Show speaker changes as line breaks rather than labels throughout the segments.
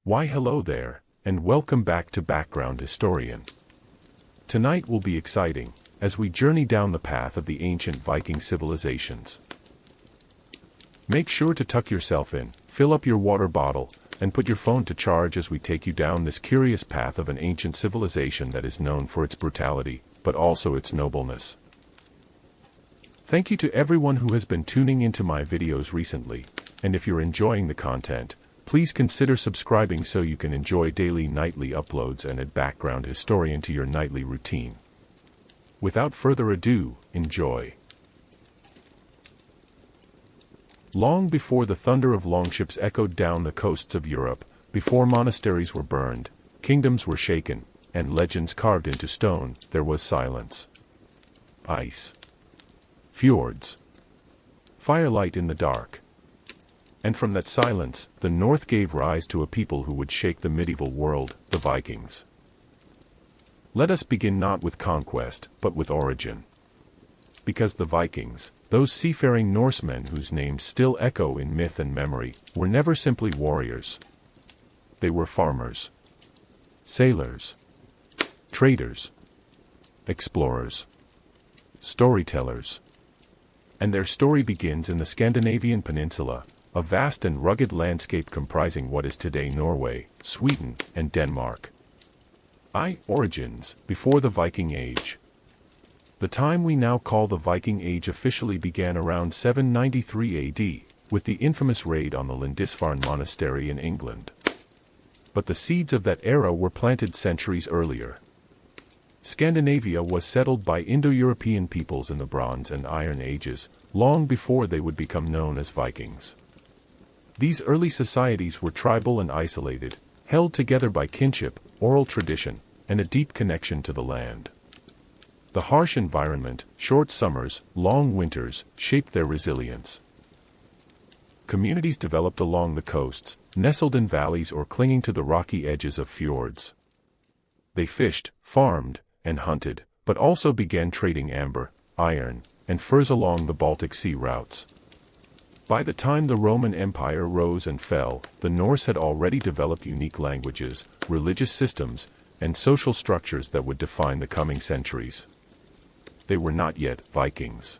Why hello there, and welcome back to Background Historian. Tonight will be exciting, as we journey down the path of the ancient Viking civilizations. Make sure to tuck yourself in, fill up your water bottle, and put your phone to charge as we take you down this curious path of an ancient civilization that is known for its brutality, but also its nobleness. Thank you to everyone who has been tuning into my videos recently, and if you're enjoying the content, please consider subscribing so you can enjoy daily nightly uploads and add Background Historian to your nightly routine. Without further ado, enjoy. Long before the thunder of longships echoed down the coasts of Europe, before monasteries were burned, kingdoms were shaken, and legends carved into stone, there was silence. Ice. Fjords. Firelight in the dark. And from that silence, the North gave rise to a people who would shake the medieval world, the Vikings. Let us begin not with conquest, but with origin. Because the Vikings, those seafaring Norsemen whose names still echo in myth and memory, were never simply warriors. They were farmers, sailors, traders, explorers, storytellers. And their story begins in the Scandinavian peninsula, a vast and rugged landscape comprising what is today Norway, Sweden, and Denmark. Origins, before the Viking Age. The time we now call the Viking Age officially began around 793 AD, with the infamous raid on the Lindisfarne Monastery in England. But the seeds of that era were planted centuries earlier. Scandinavia was settled by Indo-European peoples in the Bronze and Iron Ages, long before they would become known as Vikings. These early societies were tribal and isolated, held together by kinship, oral tradition, and a deep connection to the land. The harsh environment, short summers, long winters, shaped their resilience. Communities developed along the coasts, nestled in valleys or clinging to the rocky edges of fjords. They fished, farmed, and hunted, but also began trading amber, iron, and furs along the Baltic Sea routes. By the time the Roman Empire rose and fell, the Norse had already developed unique languages, religious systems, and social structures that would define the coming centuries. They were not yet Vikings.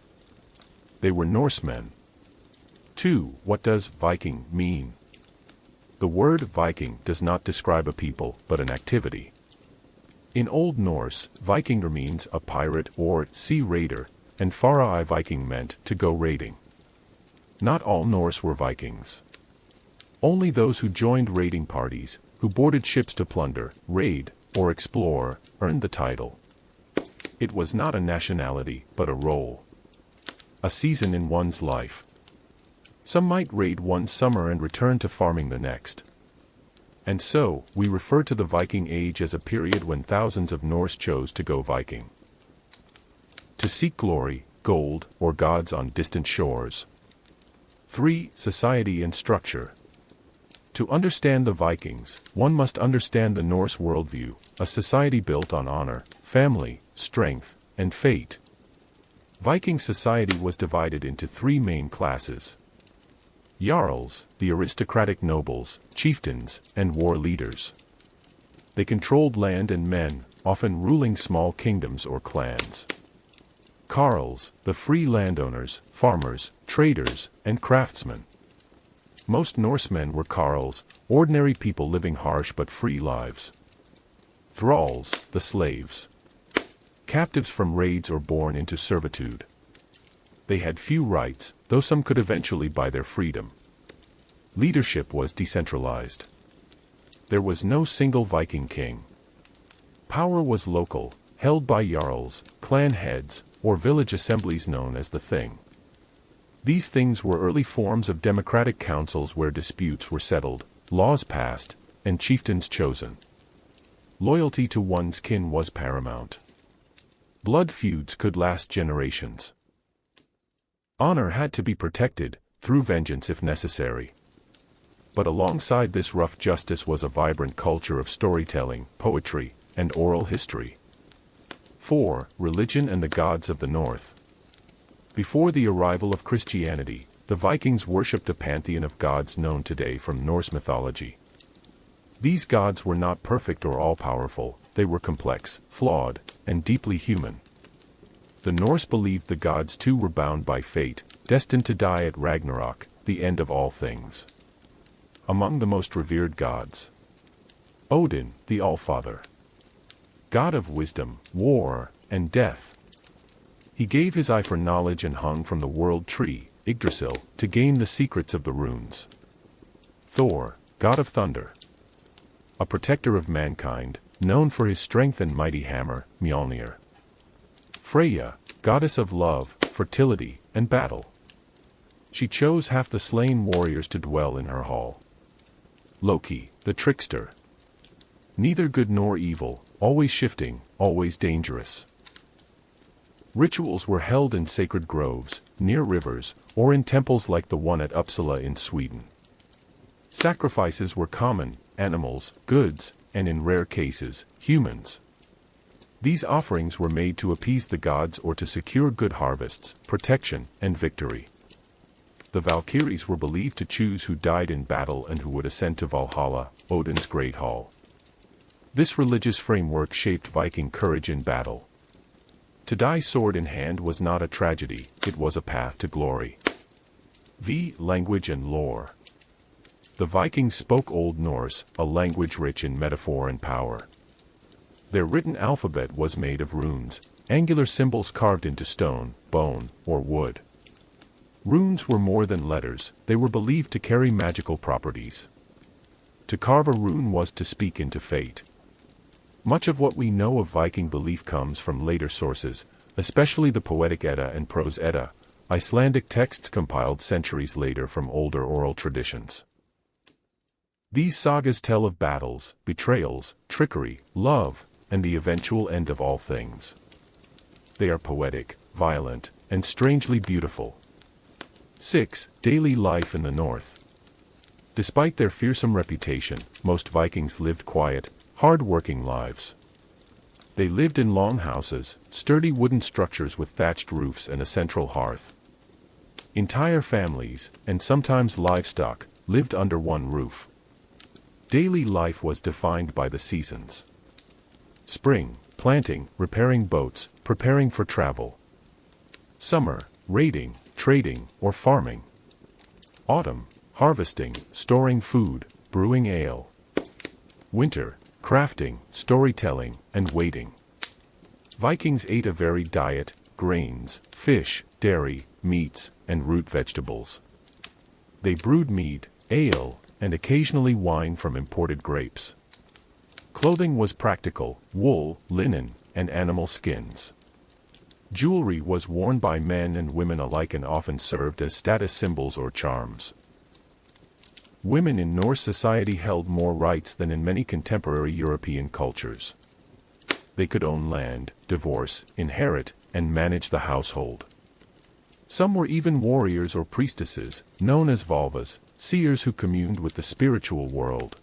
They were Norsemen. 2. What does Viking mean? The word Viking does not describe a people, but an activity. In Old Norse, Vikingur means a pirate or sea raider, and fara Viking meant to go raiding. Not all Norse were Vikings. Only those who joined raiding parties, who boarded ships to plunder, raid, or explore, earned the title. It was not a nationality, but a role. A season in one's life. Some might raid one summer and return to farming the next. And so, we refer to the Viking Age as a period when thousands of Norse chose to go Viking. To seek glory, gold, or gods on distant shores. 3. Society and structure. To understand the Vikings, one must understand the Norse worldview, a society built on honor, family, strength, and fate. Viking society was divided into 3 main classes. Jarls, the aristocratic nobles, chieftains, and war leaders. They controlled land and men, often ruling small kingdoms or clans. Carls, the free landowners, farmers, traders, and craftsmen. Most Norsemen were Carls, ordinary people living harsh but free lives. Thralls, the slaves. Captives from raids or born into servitude. They had few rights, though some could eventually buy their freedom. Leadership was decentralized. There was no single Viking king. Power was local, held by jarls, clan heads, or village assemblies known as the Thing. These things were early forms of democratic councils where disputes were settled, laws passed, and chieftains chosen. Loyalty to one's kin was paramount. Blood feuds could last generations. Honor had to be protected, through vengeance if necessary. But alongside this rough justice was a vibrant culture of storytelling, poetry, and oral history. 4. Religion and the gods of the North. Before the arrival of Christianity, the Vikings worshipped a pantheon of gods known today from Norse mythology. These gods were not perfect or all-powerful, they were complex, flawed, and deeply human. The Norse believed the gods too were bound by fate, destined to die at Ragnarok, the end of all things. Among the most revered gods: Odin, the Allfather, god of wisdom, war, and death. He gave his eye for knowledge and hung from the world tree, Yggdrasil, to gain the secrets of the runes. Thor, god of thunder, a protector of mankind, known for his strength and mighty hammer, Mjolnir. Freya, goddess of love, fertility, and battle. She chose half the slain warriors to dwell in her hall. Loki, the trickster, neither good nor evil, always shifting, always dangerous. Rituals were held in sacred groves, near rivers, or in temples like the one at Uppsala in Sweden. Sacrifices were common: animals, goods, and in rare cases, humans. These offerings were made to appease the gods or to secure good harvests, protection, and victory. The Valkyries were believed to choose who died in battle and who would ascend to Valhalla, Odin's great hall. This religious framework shaped Viking courage in battle. To die sword in hand was not a tragedy, it was a path to glory. Language and lore. The Vikings spoke Old Norse, a language rich in metaphor and power. Their written alphabet was made of runes, angular symbols carved into stone, bone, or wood. Runes were more than letters, they were believed to carry magical properties. To carve a rune was to speak into fate. Much of what we know of Viking belief comes from later sources, especially the Poetic Edda and Prose Edda, Icelandic texts compiled centuries later from older oral traditions. These sagas tell of battles, betrayals, trickery, love, and the eventual end of all things. They are poetic, violent, and strangely beautiful. 6. Daily life in the North. Despite their fearsome reputation, most Vikings lived quiet, hard-working lives. They lived in long houses, sturdy wooden structures with thatched roofs and a central hearth. Entire families, and sometimes livestock, lived under one roof. Daily life was defined by the seasons. Spring, planting, repairing boats, preparing for travel. Summer, raiding, trading, or farming. Autumn, harvesting, storing food, brewing ale. Winter, crafting, storytelling, and waiting. Vikings ate a varied diet: grains, fish, dairy, meats, and root vegetables. They brewed mead, ale, and occasionally wine from imported grapes. Clothing was practical: wool, linen, and animal skins. Jewelry was worn by men and women alike and often served as status symbols or charms. Women in Norse society held more rights than in many contemporary European cultures. They could own land, divorce, inherit, and manage the household. Some were even warriors or priestesses, known as Valvas, seers who communed with the spiritual world.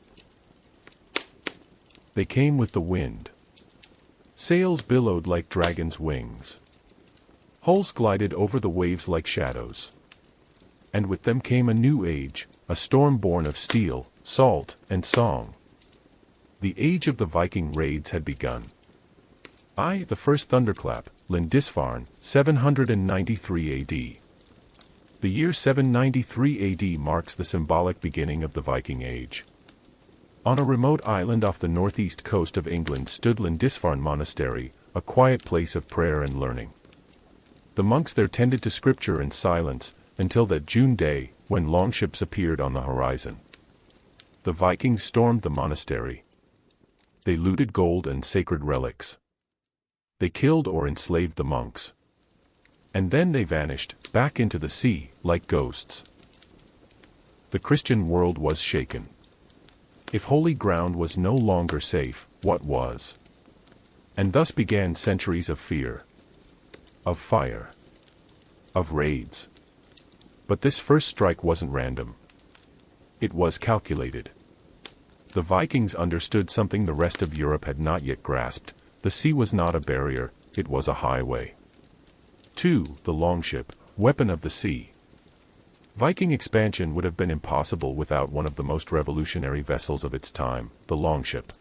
They came with the wind. Sails billowed like dragons' wings. Hulls glided over the waves like shadows. And with them came a new age, a storm born of steel, salt, and song. The age of the Viking raids had begun. The first thunderclap, Lindisfarne, 793 AD. The year 793 AD marks the symbolic beginning of the Viking Age. On a remote island off the northeast coast of England stood Lindisfarne Monastery, a quiet place of prayer and learning. The monks there tended to scripture in silence, until that June day, when longships appeared on the horizon. The Vikings stormed the monastery. They looted gold and sacred relics. They killed or enslaved the monks. And then they vanished, back into the sea, like ghosts. The Christian world was shaken. If holy ground was no longer safe, what was? And thus began centuries of fear, of fire, of raids. But this first strike wasn't random. It was calculated. The Vikings understood something the rest of Europe had not yet grasped: the sea was not a barrier, it was a highway. 2. The longship, weapon of the sea. Viking expansion would have been impossible without one of the most revolutionary vessels of its time, the longship.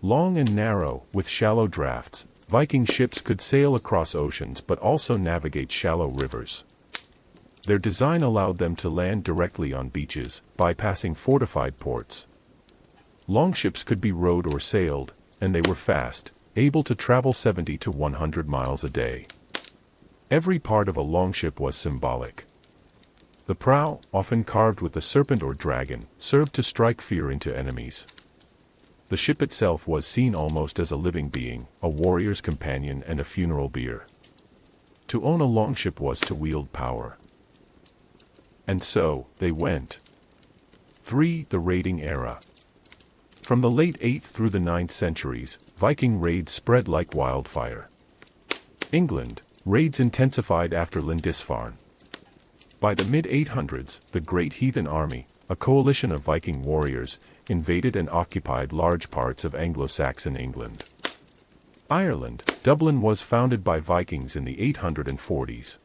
Long and narrow, with shallow drafts, Viking ships could sail across oceans but also navigate shallow rivers. Their design allowed them to land directly on beaches, bypassing fortified ports. Longships could be rowed or sailed, and they were fast, able to travel 70 to 100 miles a day. Every part of a longship was symbolic. The prow, often carved with a serpent or dragon, served to strike fear into enemies. The ship itself was seen almost as a living being, a warrior's companion and a funeral bier. To own a longship was to wield power. And so, they went. 3. The raiding era. From the late 8th through the 9th centuries, Viking raids spread like wildfire. England, raids intensified after Lindisfarne. By the mid-800s, the Great Heathen Army, a coalition of Viking warriors, invaded and occupied large parts of Anglo-Saxon England. Ireland, Dublin was founded by Vikings in the 840s.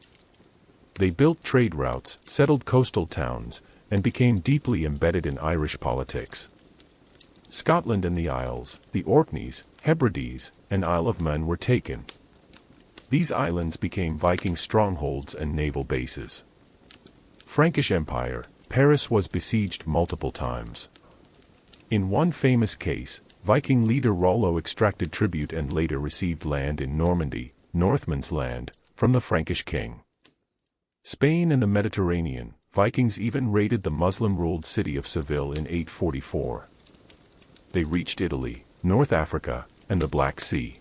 They built trade routes, settled coastal towns, and became deeply embedded in Irish politics. Scotland and the Isles, the Orkneys, Hebrides, and Isle of Man were taken. These islands became Viking strongholds and naval bases. Frankish Empire, Paris was besieged multiple times. In one famous case, Viking leader Rollo extracted tribute and later received land in Normandy, Northmen's land, from the Frankish king. Spain and the Mediterranean, Vikings even raided the Muslim-ruled city of Seville in 844. They reached Italy, North Africa, and the Black Sea.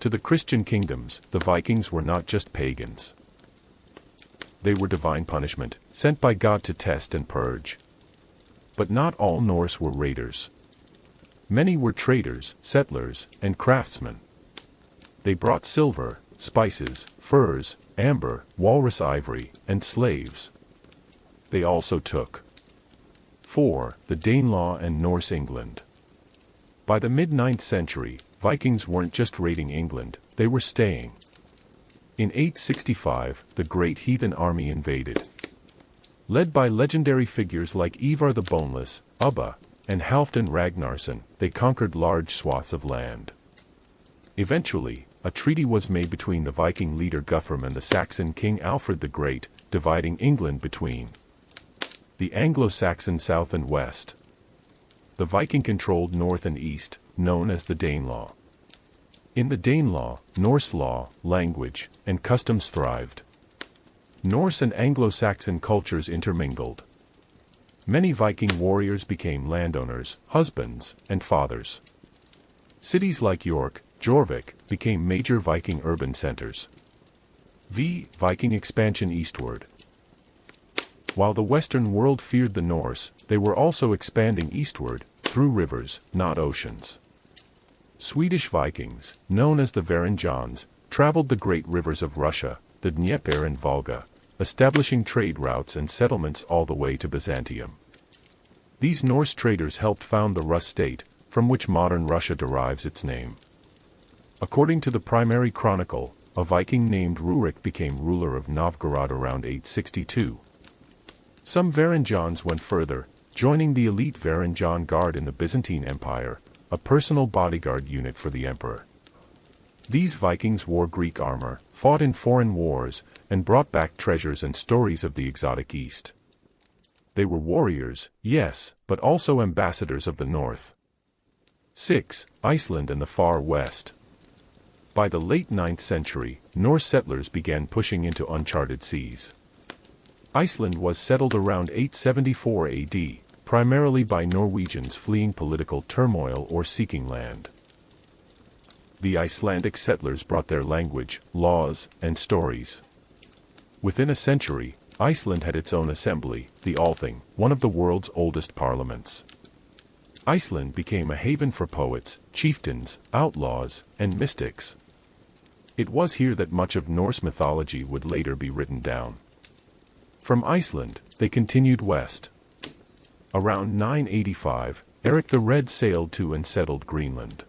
To the Christian kingdoms, the Vikings were not just pagans. They were divine punishment, sent by God to test and purge. But not all Norse were raiders. Many were traders, settlers, and craftsmen. They brought silver, spices, furs, amber, walrus ivory, and slaves. They also took 4. The Danelaw and Norse England. By the mid-9th century, Vikings weren't just raiding England, they were staying. In 865, the Great Heathen Army invaded. Led by legendary figures like Ivar the Boneless, Ubba, and Halfdan Ragnarsson, they conquered large swaths of land. Eventually, a treaty was made between the Viking leader Guthrum and the Saxon king Alfred the Great, dividing England between the Anglo-Saxon south and west. The Viking controlled north and east, known as the Danelaw. In the Danelaw, Norse law, language, and customs thrived. Norse and Anglo-Saxon cultures intermingled. Many Viking warriors became landowners, husbands, and fathers. Cities like York, Jorvik, became major Viking urban centers. Viking expansion eastward. While the Western world feared the Norse, they were also expanding eastward, through rivers, not oceans. Swedish Vikings, known as the Varangians, traveled the great rivers of Russia, the Dnieper and Volga, establishing trade routes and settlements all the way to Byzantium. These Norse traders helped found the Rus state, from which modern Russia derives its name. According to the primary chronicle, a Viking named Rurik became ruler of Novgorod around 862. Some Varangians went further, joining the elite Varangian Guard in the Byzantine Empire, a personal bodyguard unit for the emperor. These Vikings wore Greek armor, fought in foreign wars, and brought back treasures and stories of the exotic East. They were warriors, yes, but also ambassadors of the North. 6. Iceland and the Far West. By the late 9th century, Norse settlers began pushing into uncharted seas. Iceland was settled around 874 AD, primarily by Norwegians fleeing political turmoil or seeking land. The Icelandic settlers brought their language, laws, and stories. Within a century, Iceland had its own assembly, the Althing, one of the world's oldest parliaments. Iceland became a haven for poets, chieftains, outlaws, and mystics. It was here that much of Norse mythology would later be written down. From Iceland, they continued west. Around 985, Eric the Red sailed to and settled Greenland.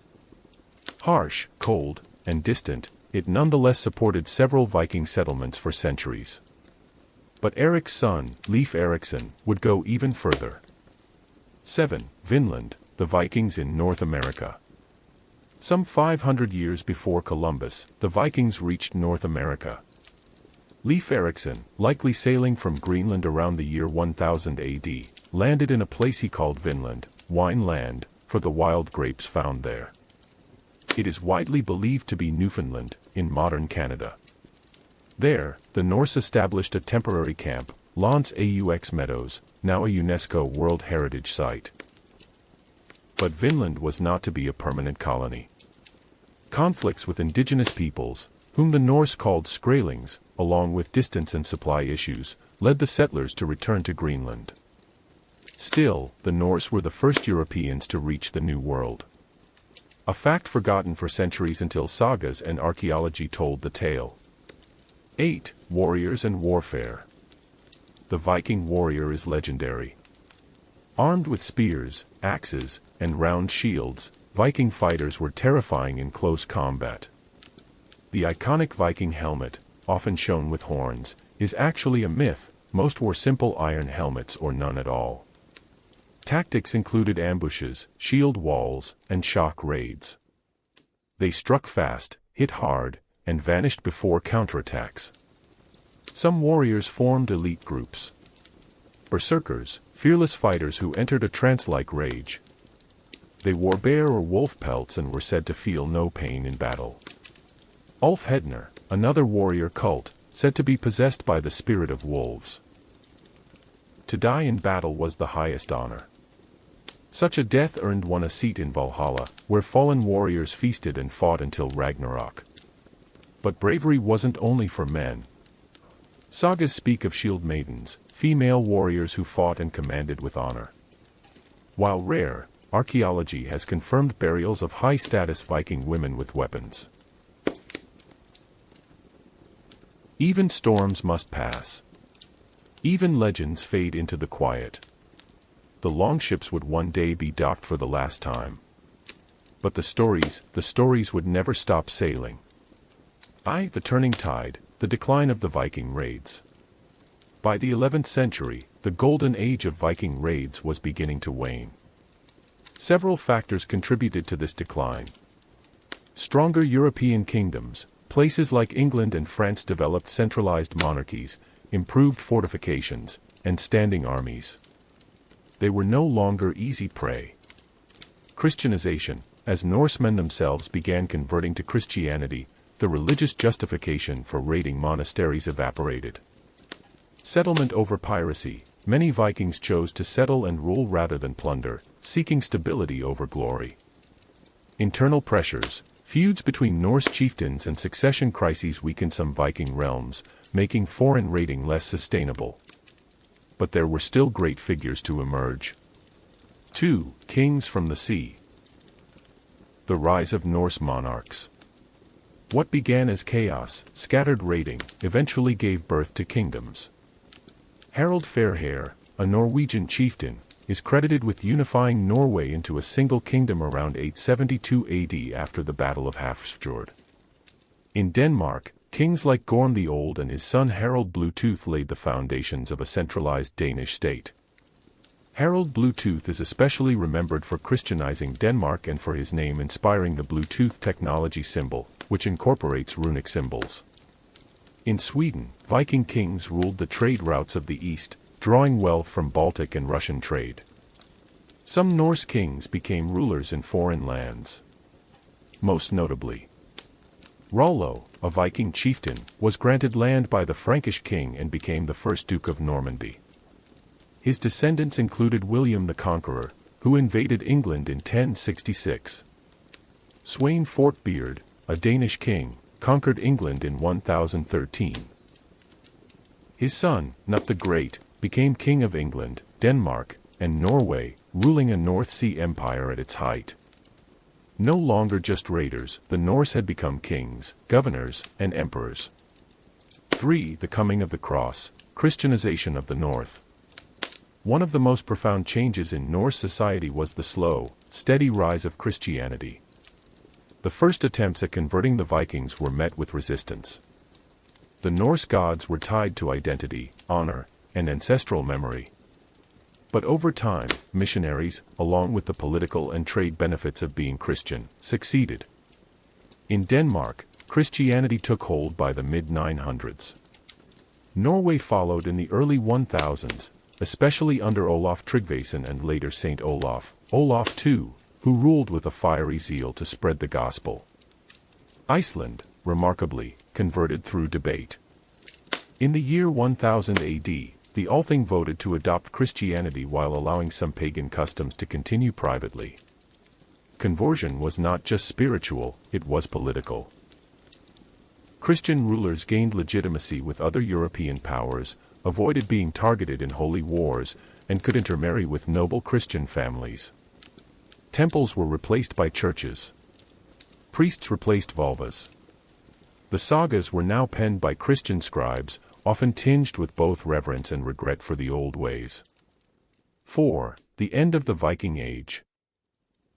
Harsh, cold, and distant, it nonetheless supported several Viking settlements for centuries. But Erik's son, Leif Erikson, would go even further. 7. Vinland, the Vikings in North America. Some 500 years before Columbus, the Vikings reached North America. Leif Erikson, likely sailing from Greenland around the year 1000 AD, landed in a place he called Vinland, wine land, for the wild grapes found there. It is widely believed to be Newfoundland, in modern Canada. There, the Norse established a temporary camp, L'Anse aux Meadows, now a UNESCO World Heritage Site. But Vinland was not to be a permanent colony. Conflicts with indigenous peoples, whom the Norse called Skrælings, along with distance and supply issues, led the settlers to return to Greenland. Still, the Norse were the first Europeans to reach the New World. A fact forgotten for centuries until sagas and archaeology told the tale. 8. Warriors and warfare. The Viking warrior is legendary. Armed with spears, axes, and round shields, Viking fighters were terrifying in close combat. The iconic Viking helmet, often shown with horns, is actually a myth. Most wore simple iron helmets or none at all. Tactics included ambushes, shield walls, and shock raids. They struck fast, hit hard, and vanished before counterattacks. Some warriors formed elite groups. Berserkers, fearless fighters who entered a trance-like rage. They wore bear or wolf pelts and were said to feel no pain in battle. Ulfhednar, another warrior cult, said to be possessed by the spirit of wolves. To die in battle was the highest honor. Such a death earned one a seat in Valhalla, where fallen warriors feasted and fought until Ragnarok. But bravery wasn't only for men. Sagas speak of shield maidens, female warriors who fought and commanded with honor. While rare, archaeology has confirmed burials of high-status Viking women with weapons. Even storms must pass. Even legends fade into the quiet. The longships would one day be docked for the last time. But the stories would never stop sailing. The turning tide, the decline of the Viking raids. By the 11th century, the golden age of Viking raids was beginning to wane. Several factors contributed to this decline. Stronger European kingdoms, places like England and France developed centralized monarchies, improved fortifications, and standing armies. They were no longer easy prey. Christianization, as Norsemen themselves began converting to Christianity, the religious justification for raiding monasteries evaporated. Settlement over piracy, many Vikings chose to settle and rule rather than plunder, seeking stability over glory. Internal pressures, feuds between Norse chieftains and succession crises weakened some Viking realms, making foreign raiding less sustainable. But there were still great figures to emerge. 2. Kings from the sea. The rise of Norse monarchs. What began as chaos, scattered raiding, eventually gave birth to kingdoms. Harald Fairhair, a Norwegian chieftain, is credited with unifying Norway into a single kingdom around 872 AD after the Battle of Hafrsfjord. In Denmark, kings like Gorm the Old and his son Harald Bluetooth laid the foundations of a centralized Danish state. Harald Bluetooth is especially remembered for Christianizing Denmark and for his name inspiring the Bluetooth technology symbol, which incorporates runic symbols. In Sweden, Viking kings ruled the trade routes of the East, drawing wealth from Baltic and Russian trade. Some Norse kings became rulers in foreign lands. Most notably, Rollo, a Viking chieftain, was granted land by the Frankish king and became the first Duke of Normandy. His descendants included William the Conqueror, who invaded England in 1066. Sweyn Forkbeard, a Danish king, conquered England in 1013. His son, Knut the Great, became King of England, Denmark, and Norway, ruling a North Sea empire at its height. No longer just raiders, the Norse had become kings, governors, and emperors. 3. The coming of the cross, Christianization of the North. One of the most profound changes in Norse society was the slow, steady rise of Christianity. The first attempts at converting the Vikings were met with resistance. The Norse gods were tied to identity, honor, and ancestral memory. But over time, missionaries, along with the political and trade benefits of being Christian, succeeded. In Denmark, Christianity took hold by the mid-900s. Norway followed in the early 1000s, especially under Olaf Tryggvason and later Saint Olaf, Olaf II, who ruled with a fiery zeal to spread the gospel. Iceland, remarkably, converted through debate. In the year 1000 AD, the Althing voted to adopt Christianity while allowing some pagan customs to continue privately. Conversion was not just spiritual, it was political. Christian rulers gained legitimacy with other European powers, avoided being targeted in holy wars, and could intermarry with noble Christian families. Temples were replaced by churches. Priests replaced vulvas. The sagas were now penned by Christian scribes, often tinged with both reverence and regret for the old ways. 4. The end of the Viking Age.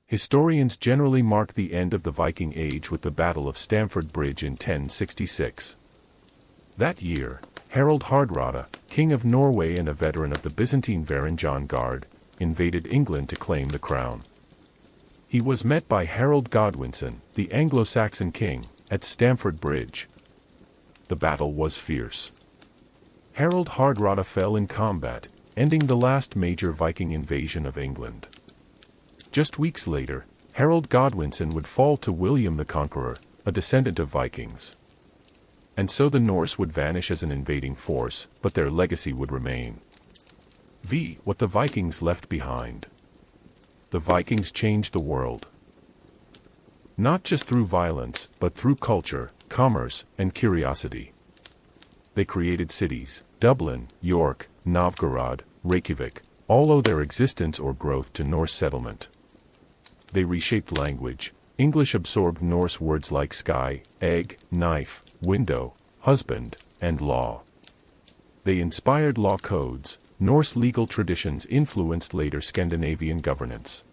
Historians generally mark the end of the Viking Age with the Battle of Stamford Bridge in 1066. That year, Harald Hardrada, King of Norway and a veteran of the Byzantine Varangian Guard, invaded England to claim the crown. He was met by Harold Godwinson, the Anglo-Saxon king, at Stamford Bridge. The battle was fierce. Harald Hardrada fell in combat, ending the last major Viking invasion of England. Just weeks later, Harold Godwinson would fall to William the Conqueror, a descendant of Vikings. And so the Norse would vanish as an invading force, but their legacy would remain. What the Vikings left behind. The Vikings changed the world. Not just through violence, but through culture, commerce, and curiosity. They created cities, Dublin, York, Novgorod, Reykjavik, all owe their existence or growth to Norse settlement. They reshaped language. English absorbed Norse words like sky, egg, knife, window, husband, and law. They inspired law codes. Norse legal traditions influenced later Scandinavian governance.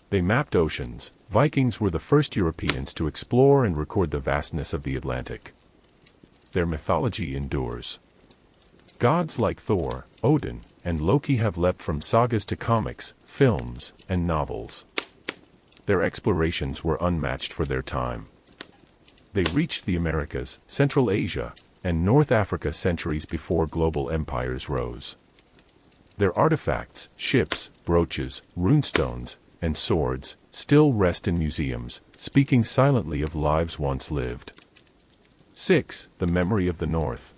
They mapped oceans. Vikings were the first Europeans to explore and record the vastness of the Atlantic. Their mythology endures. Gods like Thor, Odin, and Loki have leapt from sagas to comics, films, and novels. Their explorations were unmatched for their time. They reached the Americas, Central Asia, and North Africa centuries before global empires rose. Their artifacts, ships, brooches, runestones, and swords, still rest in museums, speaking silently of lives once lived. 6. The memory of the North.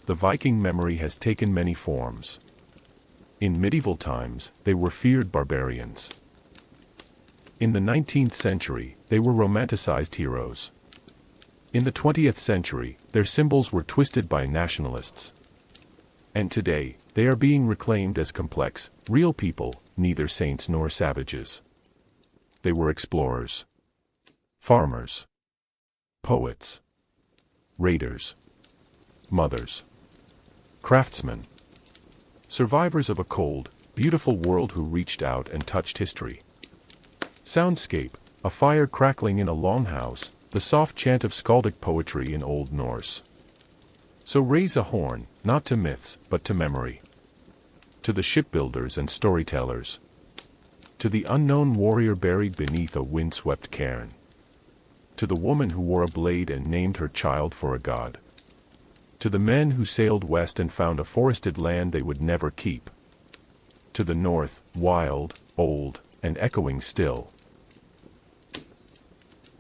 The Viking memory has taken many forms. In medieval times, they were feared barbarians. In the 19th century, they were romanticized heroes. In the 20th century, their symbols were twisted by nationalists. And today, they are being reclaimed as complex, real people, neither saints nor savages. They were explorers, farmers, poets, raiders, mothers, craftsmen, survivors of a cold, beautiful world who reached out and touched history. Soundscape, a fire crackling in a longhouse, the soft chant of skaldic poetry in Old Norse. So raise a horn, not to myths, but to memory. To the shipbuilders and storytellers. To the unknown warrior buried beneath a windswept cairn. To the woman who wore a blade and named her child for a god. To the men who sailed west and found a forested land they would never keep. To the north, wild, old, and echoing still.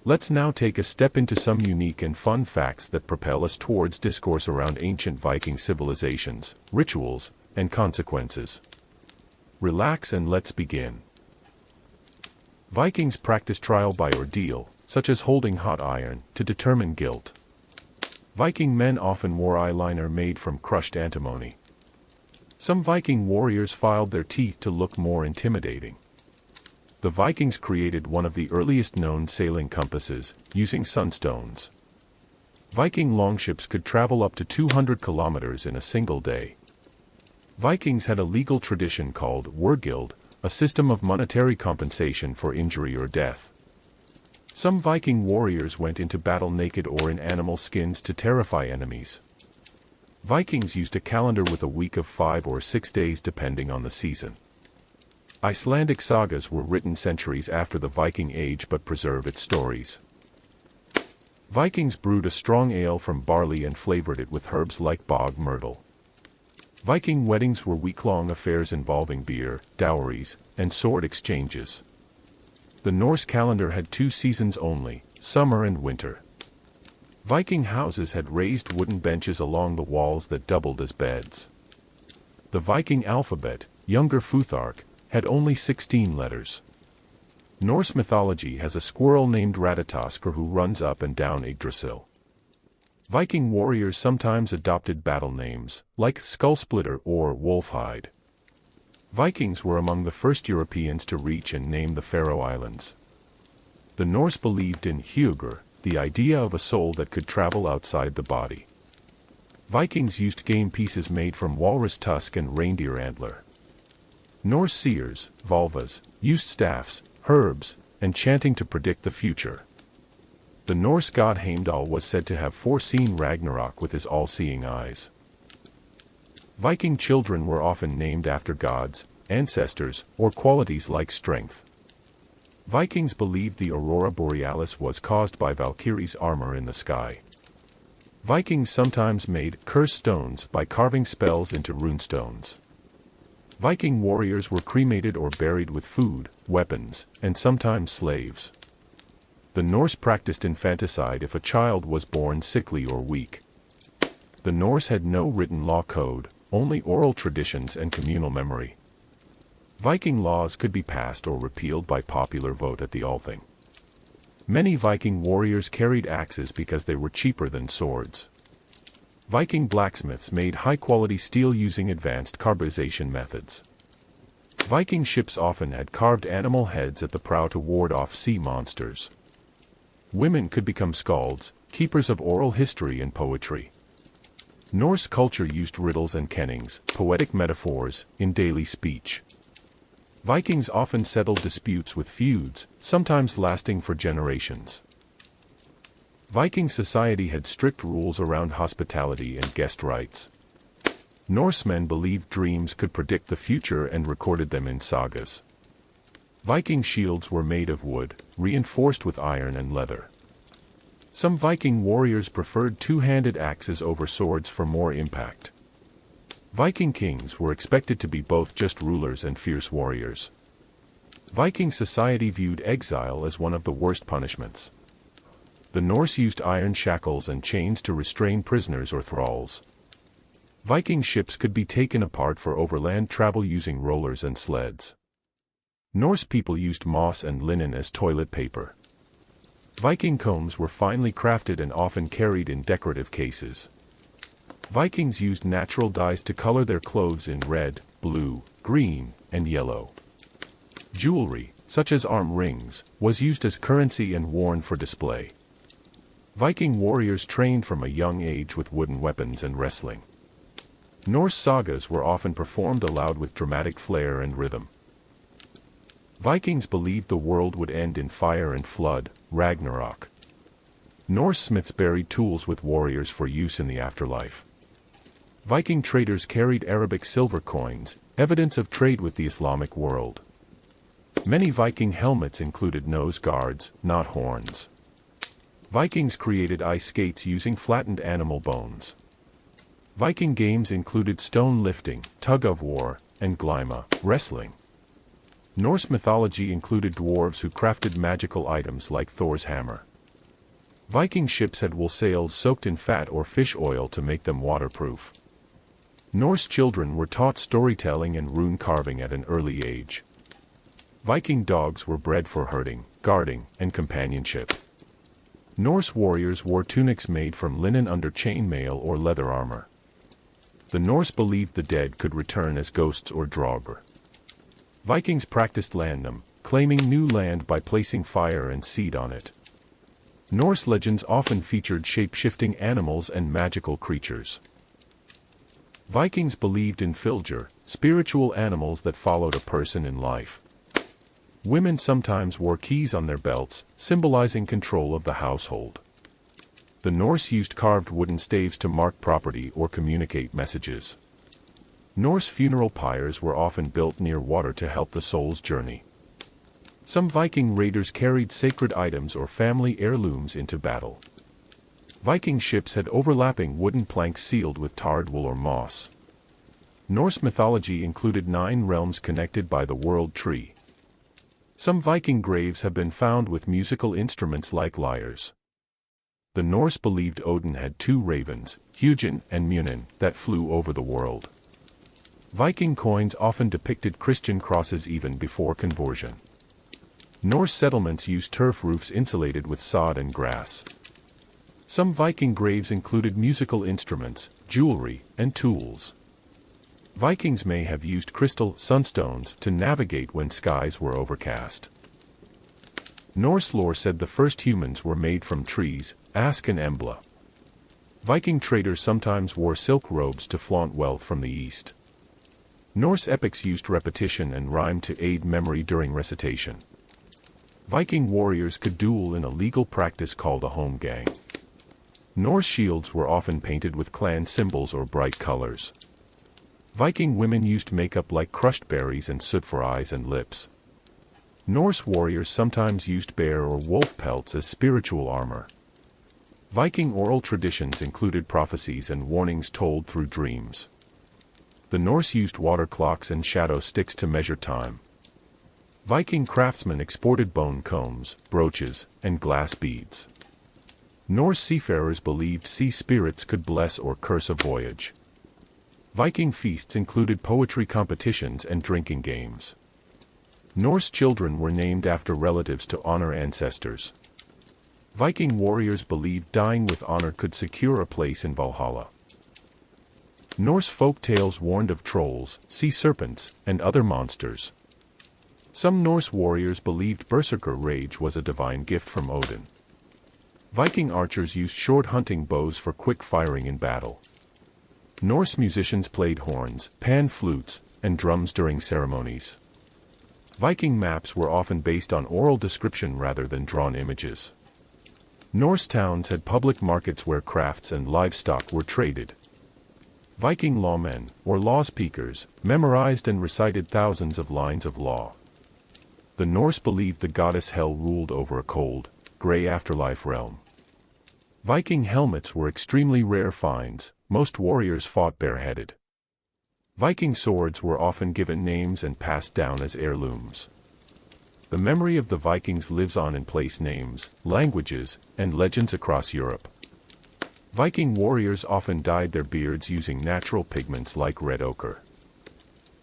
Let's now take a step into some unique and fun facts that propel us towards discourse around ancient Viking civilizations, rituals, and consequences. Relax and let's begin. Vikings practiced trial by ordeal, such as holding hot iron, to determine guilt. Viking men often wore eyeliner made from crushed antimony. Some Viking warriors filed their teeth to look more intimidating. The Vikings created one of the earliest known sailing compasses, using sunstones. Viking longships could travel up to 200 kilometers in a single day. Vikings had a legal tradition called wergild, a system of monetary compensation for injury or death. Some Viking warriors went into battle naked or in animal skins to terrify enemies. Vikings used a calendar with a week of 5 or 6 days depending on the season. Icelandic sagas were written centuries after the Viking Age but preserve its stories. Vikings brewed a strong ale from barley and flavored it with herbs like bog myrtle. Viking weddings were week-long affairs involving beer, dowries, and sword exchanges. The Norse calendar had 2 seasons only, summer and winter. Viking houses had raised wooden benches along the walls that doubled as beds. The Viking alphabet, younger Futhark, had only 16 letters. Norse mythology has a squirrel named Ratatoskr who runs up and down Yggdrasil. Viking warriors sometimes adopted battle names, like Skullsplitter or Wolfhide. Vikings were among the first Europeans to reach and name the Faroe Islands. The Norse believed in Hugr, the idea of a soul that could travel outside the body. Vikings used game pieces made from walrus tusk and reindeer antler. Norse seers, Volvas, used staffs, herbs, and chanting to predict the future. The Norse god Heimdall was said to have foreseen Ragnarok with his all-seeing eyes. Viking children were often named after gods, ancestors, or qualities like strength. Vikings believed the aurora borealis was caused by Valkyrie's armor in the sky. Vikings sometimes made curse stones by carving spells into runestones. Viking warriors were cremated or buried with food, weapons, and sometimes slaves. The Norse practiced infanticide if a child was born sickly or weak. The Norse had no written law code, only oral traditions and communal memory. Viking laws could be passed or repealed by popular vote at the Althing. Many Viking warriors carried axes because they were cheaper than swords. Viking blacksmiths made high-quality steel using advanced carbonization methods. Viking ships often had carved animal heads at the prow to ward off sea monsters. Women could become skalds, keepers of oral history and poetry. Norse culture used riddles and kennings, poetic metaphors, in daily speech. Vikings often settled disputes with feuds, sometimes lasting for generations. Viking society had strict rules around hospitality and guest rights. Norsemen believed dreams could predict the future and recorded them in sagas. Viking shields were made of wood, reinforced with iron and leather. Some Viking warriors preferred two-handed axes over swords for more impact. Viking kings were expected to be both just rulers and fierce warriors. Viking society viewed exile as one of the worst punishments. The Norse used iron shackles and chains to restrain prisoners or thralls. Viking ships could be taken apart for overland travel using rollers and sleds. Norse people used moss and linen as toilet paper. Viking combs were finely crafted and often carried in decorative cases. Vikings used natural dyes to color their clothes in red, blue, green, and yellow. Jewelry, such as arm rings, was used as currency and worn for display. Viking warriors trained from a young age with wooden weapons and wrestling. Norse sagas were often performed aloud with dramatic flair and rhythm. Vikings believed the world would end in fire and flood, Ragnarok. Norse smiths buried tools with warriors for use in the afterlife. Viking traders carried Arabic silver coins, evidence of trade with the Islamic world. Many Viking helmets included nose guards, not horns. Vikings created ice skates using flattened animal bones. Viking games included stone lifting, tug-of-war, and glima, wrestling. Norse mythology included dwarves who crafted magical items like Thor's hammer. Viking ships had wool sails soaked in fat or fish oil to make them waterproof. Norse children were taught storytelling and rune carving at an early age. Viking dogs were bred for herding, guarding, and companionship. Norse warriors wore tunics made from linen under chainmail or leather armor. The Norse believed the dead could return as ghosts or draugr. Vikings practiced landnam, claiming new land by placing fire and seed on it. Norse legends often featured shape-shifting animals and magical creatures. Vikings believed in fylgr, spiritual animals that followed a person in life. Women sometimes wore keys on their belts, symbolizing control of the household. The Norse used carved wooden staves to mark property or communicate messages. Norse funeral pyres were often built near water to help the soul's journey. Some Viking raiders carried sacred items or family heirlooms into battle. Viking ships had overlapping wooden planks sealed with tarred wool or moss. Norse mythology included 9 realms connected by the world tree. Some Viking graves have been found with musical instruments like lyres. The Norse believed Odin had 2 ravens, Hugin and Munin, that flew over the world. Viking coins often depicted Christian crosses even before conversion. Norse settlements used turf roofs insulated with sod and grass. Some Viking graves included musical instruments, jewelry, and tools. Vikings may have used crystal sunstones to navigate when skies were overcast. Norse lore said the first humans were made from trees, ask and embla. Viking traders sometimes wore silk robes to flaunt wealth from the east. Norse epics used repetition and rhyme to aid memory during recitation. Viking warriors could duel in a legal practice called a holmgang. Norse shields were often painted with clan symbols or bright colors. Viking women used makeup like crushed berries and soot for eyes and lips. Norse warriors sometimes used bear or wolf pelts as spiritual armor. Viking oral traditions included prophecies and warnings told through dreams. The Norse used water clocks and shadow sticks to measure time. Viking craftsmen exported bone combs, brooches, and glass beads. Norse seafarers believed sea spirits could bless or curse a voyage. Viking feasts included poetry competitions and drinking games. Norse children were named after relatives to honor ancestors. Viking warriors believed dying with honor could secure a place in Valhalla. Norse folk tales warned of trolls, sea serpents, and other monsters. Some Norse warriors believed berserker rage was a divine gift from Odin. Viking archers used short hunting bows for quick firing in battle. Norse musicians played horns, pan flutes, and drums during ceremonies. Viking maps were often based on oral description rather than drawn images. Norse towns had public markets where crafts and livestock were traded. Viking lawmen, or lawspeakers, memorized and recited thousands of lines of law. The Norse believed the goddess Hel ruled over a cold, gray afterlife realm. Viking helmets were extremely rare finds, most warriors fought bareheaded. Viking swords were often given names and passed down as heirlooms. The memory of the Vikings lives on in place names, languages, and legends across Europe. Viking warriors often dyed their beards using natural pigments like red ochre.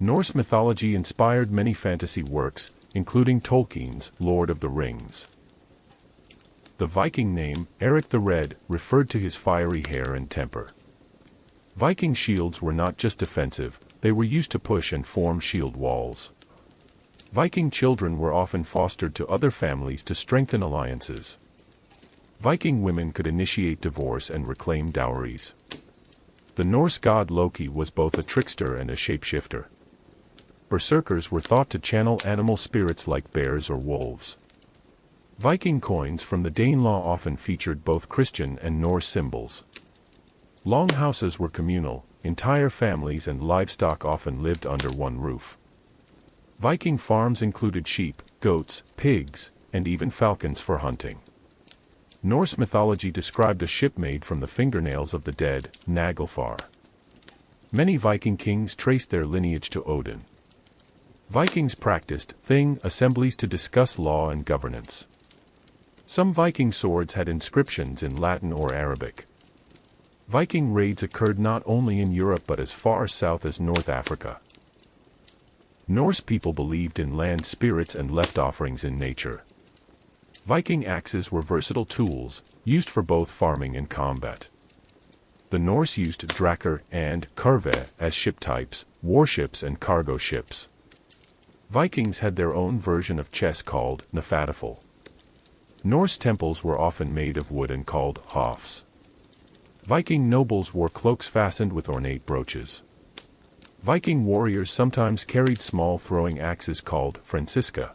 Norse mythology inspired many fantasy works, including Tolkien's Lord of the Rings. The Viking name, Eric the Red, referred to his fiery hair and temper. Viking shields were not just defensive, they were used to push and form shield walls. Viking children were often fostered to other families to strengthen alliances. Viking women could initiate divorce and reclaim dowries. The Norse god Loki was both a trickster and a shapeshifter. Berserkers were thought to channel animal spirits like bears or wolves. Viking coins from the Danelaw often featured both Christian and Norse symbols. Longhouses were communal, entire families and livestock often lived under one roof. Viking farms included sheep, goats, pigs, and even falcons for hunting. Norse mythology described a ship made from the fingernails of the dead, Naglfar. Many Viking kings traced their lineage to Odin. Vikings practiced thing assemblies to discuss law and governance. Some Viking swords had inscriptions in Latin or Arabic. Viking raids occurred not only in Europe but as far south as North Africa. Norse people believed in land spirits and left offerings in nature. Viking axes were versatile tools, used for both farming and combat. The Norse used drakr and karve as ship types, warships and cargo ships. Vikings had their own version of chess called nafatafel. Norse temples were often made of wood and called hofs. Viking nobles wore cloaks fastened with ornate brooches. Viking warriors sometimes carried small throwing axes called francisca.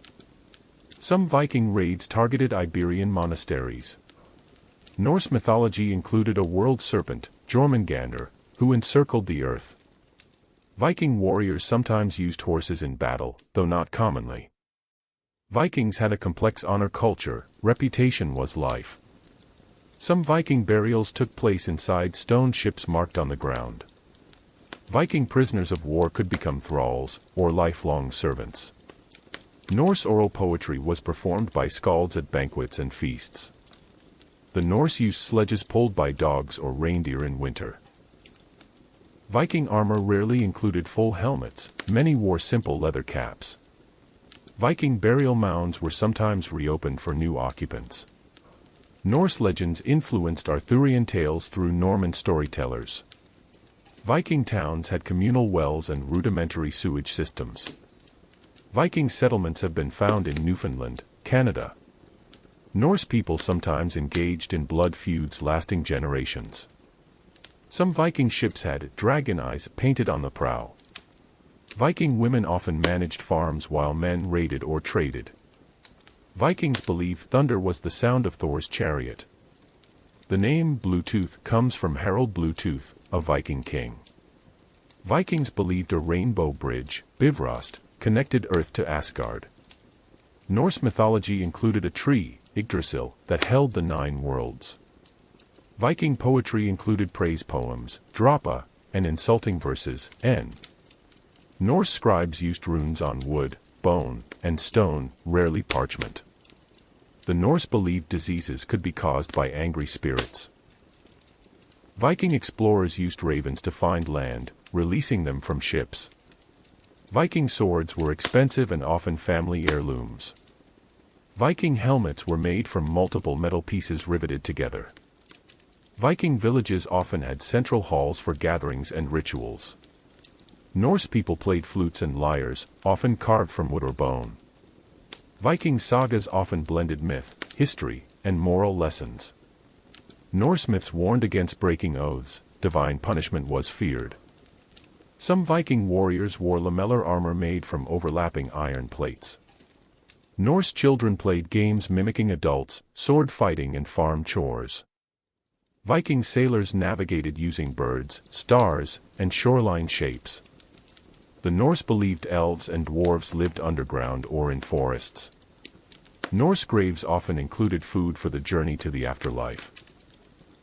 Some Viking raids targeted Iberian monasteries. Norse mythology included a world serpent, Jormungandr, who encircled the earth. Viking warriors sometimes used horses in battle, though not commonly. Vikings had a complex honor culture, reputation was life. Some Viking burials took place inside stone ships marked on the ground. Viking prisoners of war could become thralls, or lifelong servants. Norse oral poetry was performed by skalds at banquets and feasts. The Norse used sledges pulled by dogs or reindeer in winter. Viking armor rarely included full helmets, many wore simple leather caps. Viking burial mounds were sometimes reopened for new occupants. Norse legends influenced Arthurian tales through Norman storytellers. Viking towns had communal wells and rudimentary sewage systems. Viking settlements have been found in Newfoundland, Canada. Norse people sometimes engaged in blood feuds lasting generations. Some Viking ships had dragon eyes painted on the prow. Viking women often managed farms while men raided or traded. Vikings believed thunder was the sound of Thor's chariot. The name Bluetooth comes from Harald Bluetooth, a Viking king. Vikings believed a rainbow bridge, Bifrost, connected Earth to Asgard. Norse mythology included a tree, Yggdrasil, that held the 9 worlds. Viking poetry included praise poems, Droppa, and insulting verses, N. Norse scribes used runes on wood, bone, and stone, rarely parchment. The Norse believed diseases could be caused by angry spirits. Viking explorers used ravens to find land, releasing them from ships. Viking swords were expensive and often family heirlooms. Viking helmets were made from multiple metal pieces riveted together. Viking villages often had central halls for gatherings and rituals. Norse people played flutes and lyres, often carved from wood or bone. Viking sagas often blended myth, history, and moral lessons. Norse myths warned against breaking oaths, divine punishment was feared. Some Viking warriors wore lamellar armor made from overlapping iron plates. Norse children played games mimicking adults, sword fighting and farm chores. Viking sailors navigated using birds, stars, and shoreline shapes. The Norse believed elves and dwarves lived underground or in forests. Norse graves often included food for the journey to the afterlife.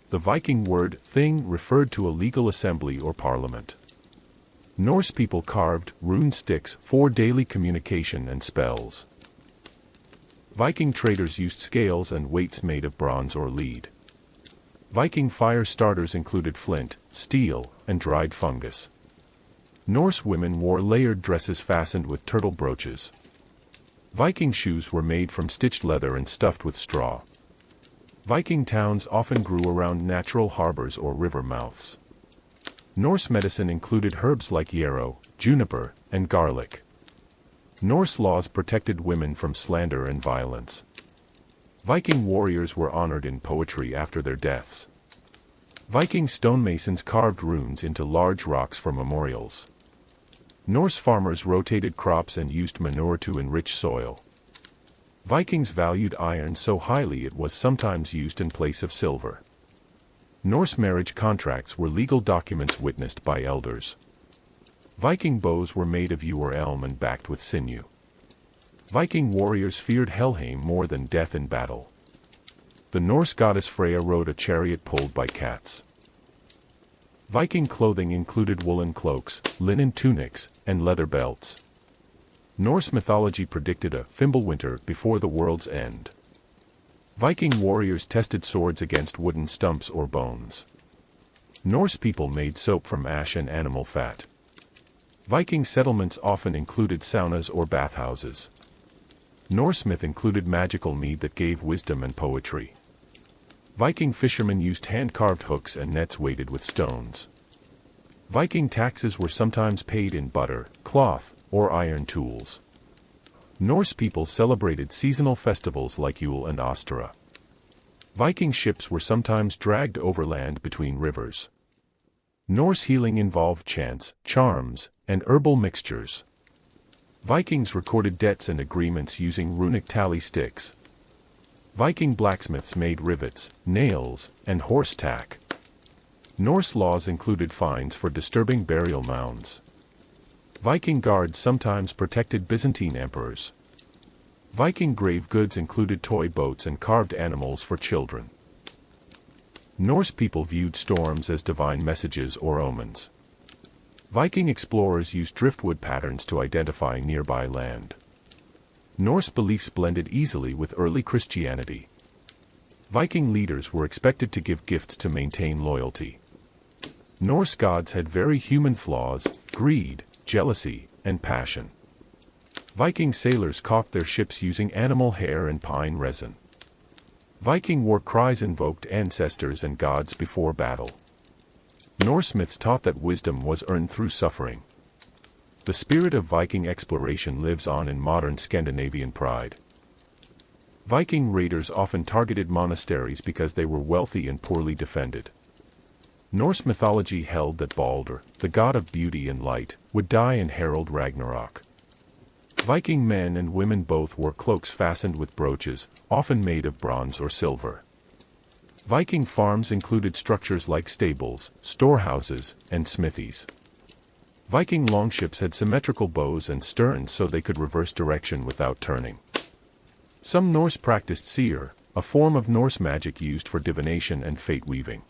The Viking word thing referred to a legal assembly or parliament. Norse people carved rune sticks for daily communication and spells. Viking traders used scales and weights made of bronze or lead. Viking fire starters included flint, steel, and dried fungus. Norse women wore layered dresses fastened with turtle brooches. Viking shoes were made from stitched leather and stuffed with straw. Viking towns often grew around natural harbors or river mouths. Norse medicine included herbs like yarrow, juniper, and garlic. Norse laws protected women from slander and violence. Viking warriors were honored in poetry after their deaths. Viking stonemasons carved runes into large rocks for memorials. Norse farmers rotated crops and used manure to enrich soil. Vikings valued iron so highly it was sometimes used in place of silver. Norse marriage contracts were legal documents witnessed by elders. Viking bows were made of yew or elm and backed with sinew. Viking warriors feared Helheim more than death in battle. The Norse goddess Freya rode a chariot pulled by cats. Viking clothing included woolen cloaks, linen tunics, and leather belts. Norse mythology predicted a Fimbulwinter before the world's end. Viking warriors tested swords against wooden stumps or bones. Norse people made soap from ash and animal fat. Viking settlements often included saunas or bathhouses. Norse myth included magical mead that gave wisdom and poetry. Viking fishermen used hand-carved hooks and nets weighted with stones. Viking taxes were sometimes paid in butter, cloth, or iron tools. Norse people celebrated seasonal festivals like Yule and Ostara. Viking ships were sometimes dragged overland between rivers. Norse healing involved chants, charms, and herbal mixtures. Vikings recorded debts and agreements using runic tally sticks. Viking blacksmiths made rivets, nails, and horse tack. Norse laws included fines for disturbing burial mounds. Viking guards sometimes protected Byzantine emperors. Viking grave goods included toy boats and carved animals for children. Norse people viewed storms as divine messages or omens. Viking explorers used driftwood patterns to identify nearby land. Norse beliefs blended easily with early Christianity. Viking leaders were expected to give gifts to maintain loyalty. Norse gods had very human flaws: greed, jealousy, and passion. Viking sailors caulked their ships using animal hair and pine resin. Viking war cries invoked ancestors and gods before battle. Norse myths taught that wisdom was earned through suffering. The spirit of Viking exploration lives on in modern Scandinavian pride. Viking raiders often targeted monasteries because they were wealthy and poorly defended. Norse mythology held that Balder, the god of beauty and light, would die and herald Ragnarok. Viking men and women both wore cloaks fastened with brooches, often made of bronze or silver. Viking farms included structures like stables, storehouses, and smithies. Viking longships had symmetrical bows and sterns so they could reverse direction without turning. Some Norse practiced seer, a form of Norse magic used for divination and fate weaving.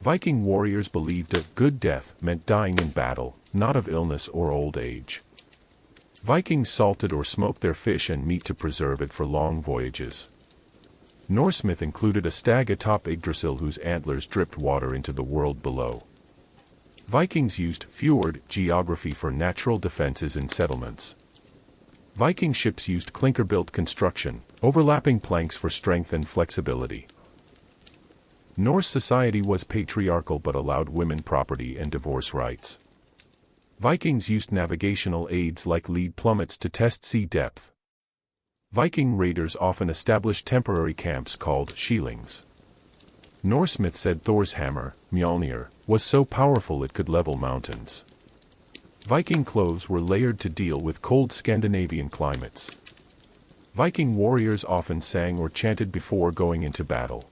Viking warriors believed a good death meant dying in battle, not of illness or old age. Vikings salted or smoked their fish and meat to preserve it for long voyages. Norse myth included a stag atop Yggdrasil whose antlers dripped water into the world below. Vikings used fjord geography for natural defenses in settlements. Viking ships used clinker-built construction, overlapping planks for strength and flexibility. Norse society was patriarchal but allowed women property and divorce rights. Vikings used navigational aids like lead plummets to test sea depth. Viking raiders often established temporary camps called shillings. Norse myth said Thor's hammer, Mjolnir, was so powerful it could level mountains. Viking clothes were layered to deal with cold Scandinavian climates. Viking warriors often sang or chanted before going into battle.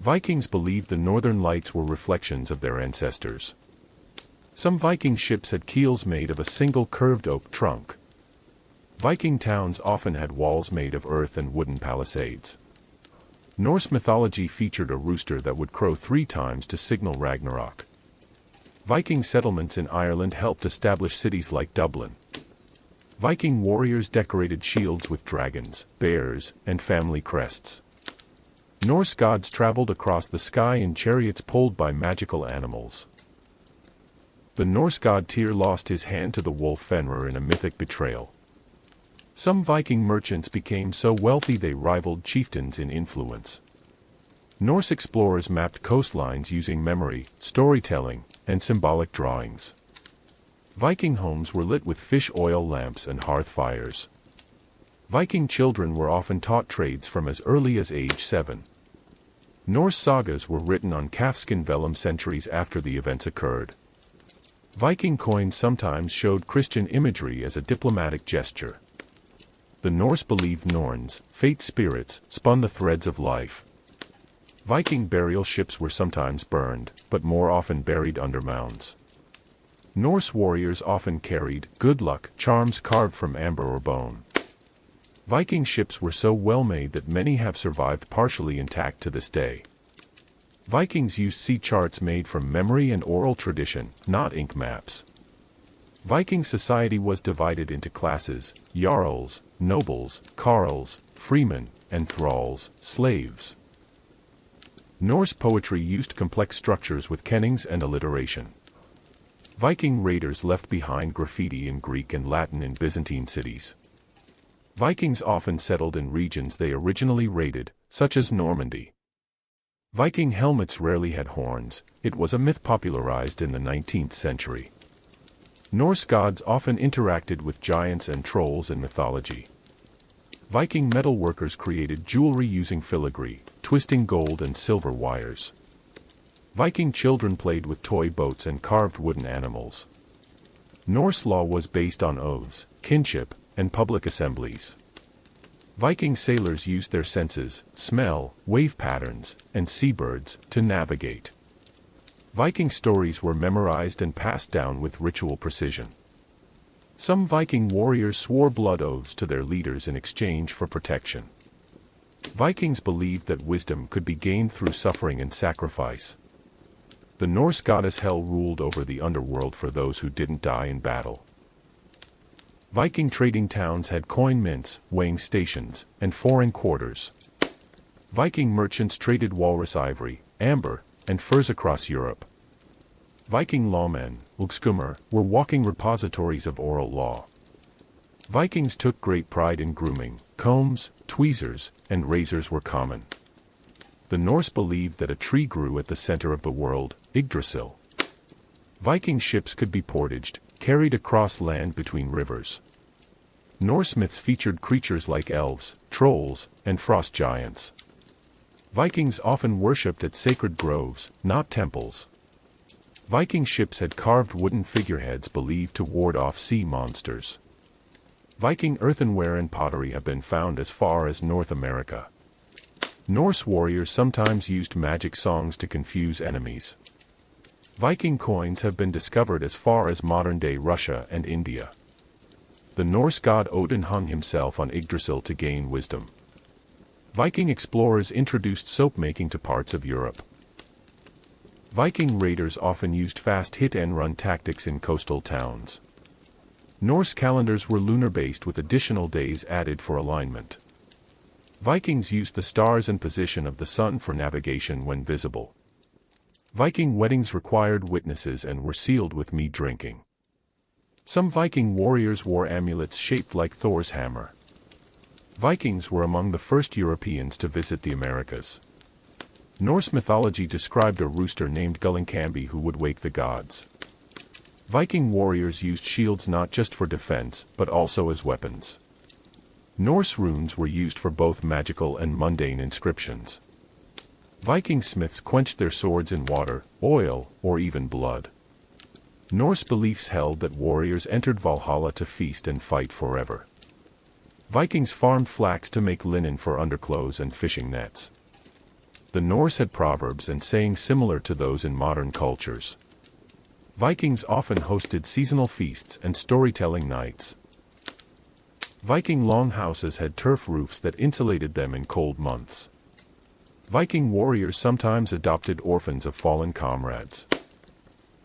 Vikings believed the northern lights were reflections of their ancestors. Some Viking ships had keels made of a single curved oak trunk. Viking towns often had walls made of earth and wooden palisades. Norse mythology featured a rooster that would crow 3 times to signal Ragnarok. Viking settlements in Ireland helped establish cities like Dublin. Viking warriors decorated shields with dragons, bears, and family crests. Norse gods traveled across the sky in chariots pulled by magical animals. The Norse god Tyr lost his hand to the wolf Fenrir in a mythic betrayal. Some Viking merchants became so wealthy they rivaled chieftains in influence. Norse explorers mapped coastlines using memory, storytelling, and symbolic drawings. Viking homes were lit with fish oil lamps and hearth fires. Viking children were often taught trades from as early as age 7. Norse sagas were written on calfskin vellum centuries after the events occurred. Viking coins sometimes showed Christian imagery as a diplomatic gesture. The Norse believed Norns, fate spirits, spun the threads of life. Viking burial ships were sometimes burned, but more often buried under mounds. Norse warriors often carried good luck charms carved from amber or bone. Viking ships were so well made that many have survived partially intact to this day. Vikings used sea charts made from memory and oral tradition, not ink maps. Viking society was divided into classes: jarls, nobles, carls, freemen, and thralls, slaves. Norse poetry used complex structures with kennings and alliteration. Viking raiders left behind graffiti in Greek and Latin in Byzantine cities. Vikings often settled in regions they originally raided, such as Normandy. Viking helmets rarely had horns. It was a myth popularized in the 19th century. Norse gods often interacted with giants and trolls in mythology. Viking metalworkers created jewelry using filigree, twisting gold and silver wires. Viking children played with toy boats and carved wooden animals. Norse law was based on oaths, kinship, and public assemblies. Viking sailors used their senses, smell, wave patterns, and seabirds to navigate. Viking stories were memorized and passed down with ritual precision. Some Viking warriors swore blood oaths to their leaders in exchange for protection. Vikings believed that wisdom could be gained through suffering and sacrifice. The Norse goddess Hel ruled over the underworld for those who didn't die in battle. Viking trading towns had coin mints, weighing stations, and foreign quarters. Viking merchants traded walrus ivory, amber, and furs across Europe. Viking lawmen, Ulfskummer, were walking repositories of oral law. Vikings took great pride in grooming. Combs, tweezers, and razors were common. The Norse believed that a tree grew at the center of the world, Yggdrasil. Viking ships could be portaged, carried across land between rivers. Norse myths featured creatures like elves, trolls, and frost giants. Vikings often worshipped at sacred groves, not temples. Viking ships had carved wooden figureheads believed to ward off sea monsters. Viking earthenware and pottery have been found as far as North America. Norse warriors sometimes used magic songs to confuse enemies. Viking coins have been discovered as far as modern-day Russia and India. The Norse god Odin hung himself on Yggdrasil to gain wisdom. Viking explorers introduced soap-making to parts of Europe. Viking raiders often used fast hit-and-run tactics in coastal towns. Norse calendars were lunar-based with additional days added for alignment. Vikings used the stars and position of the sun for navigation when visible. Viking weddings required witnesses and were sealed with mead drinking. Some Viking warriors wore amulets shaped like Thor's hammer. Vikings were among the first Europeans to visit the Americas. Norse mythology described a rooster named Gullinkambi who would wake the gods. Viking warriors used shields not just for defense, but also as weapons. Norse runes were used for both magical and mundane inscriptions. Viking smiths quenched their swords in water, oil, or even blood. Norse beliefs held that warriors entered Valhalla to feast and fight forever. Vikings farmed flax to make linen for underclothes and fishing nets. The Norse had proverbs and sayings similar to those in modern cultures. Vikings often hosted seasonal feasts and storytelling nights. Viking longhouses had turf roofs that insulated them in cold months. Viking warriors sometimes adopted orphans of fallen comrades.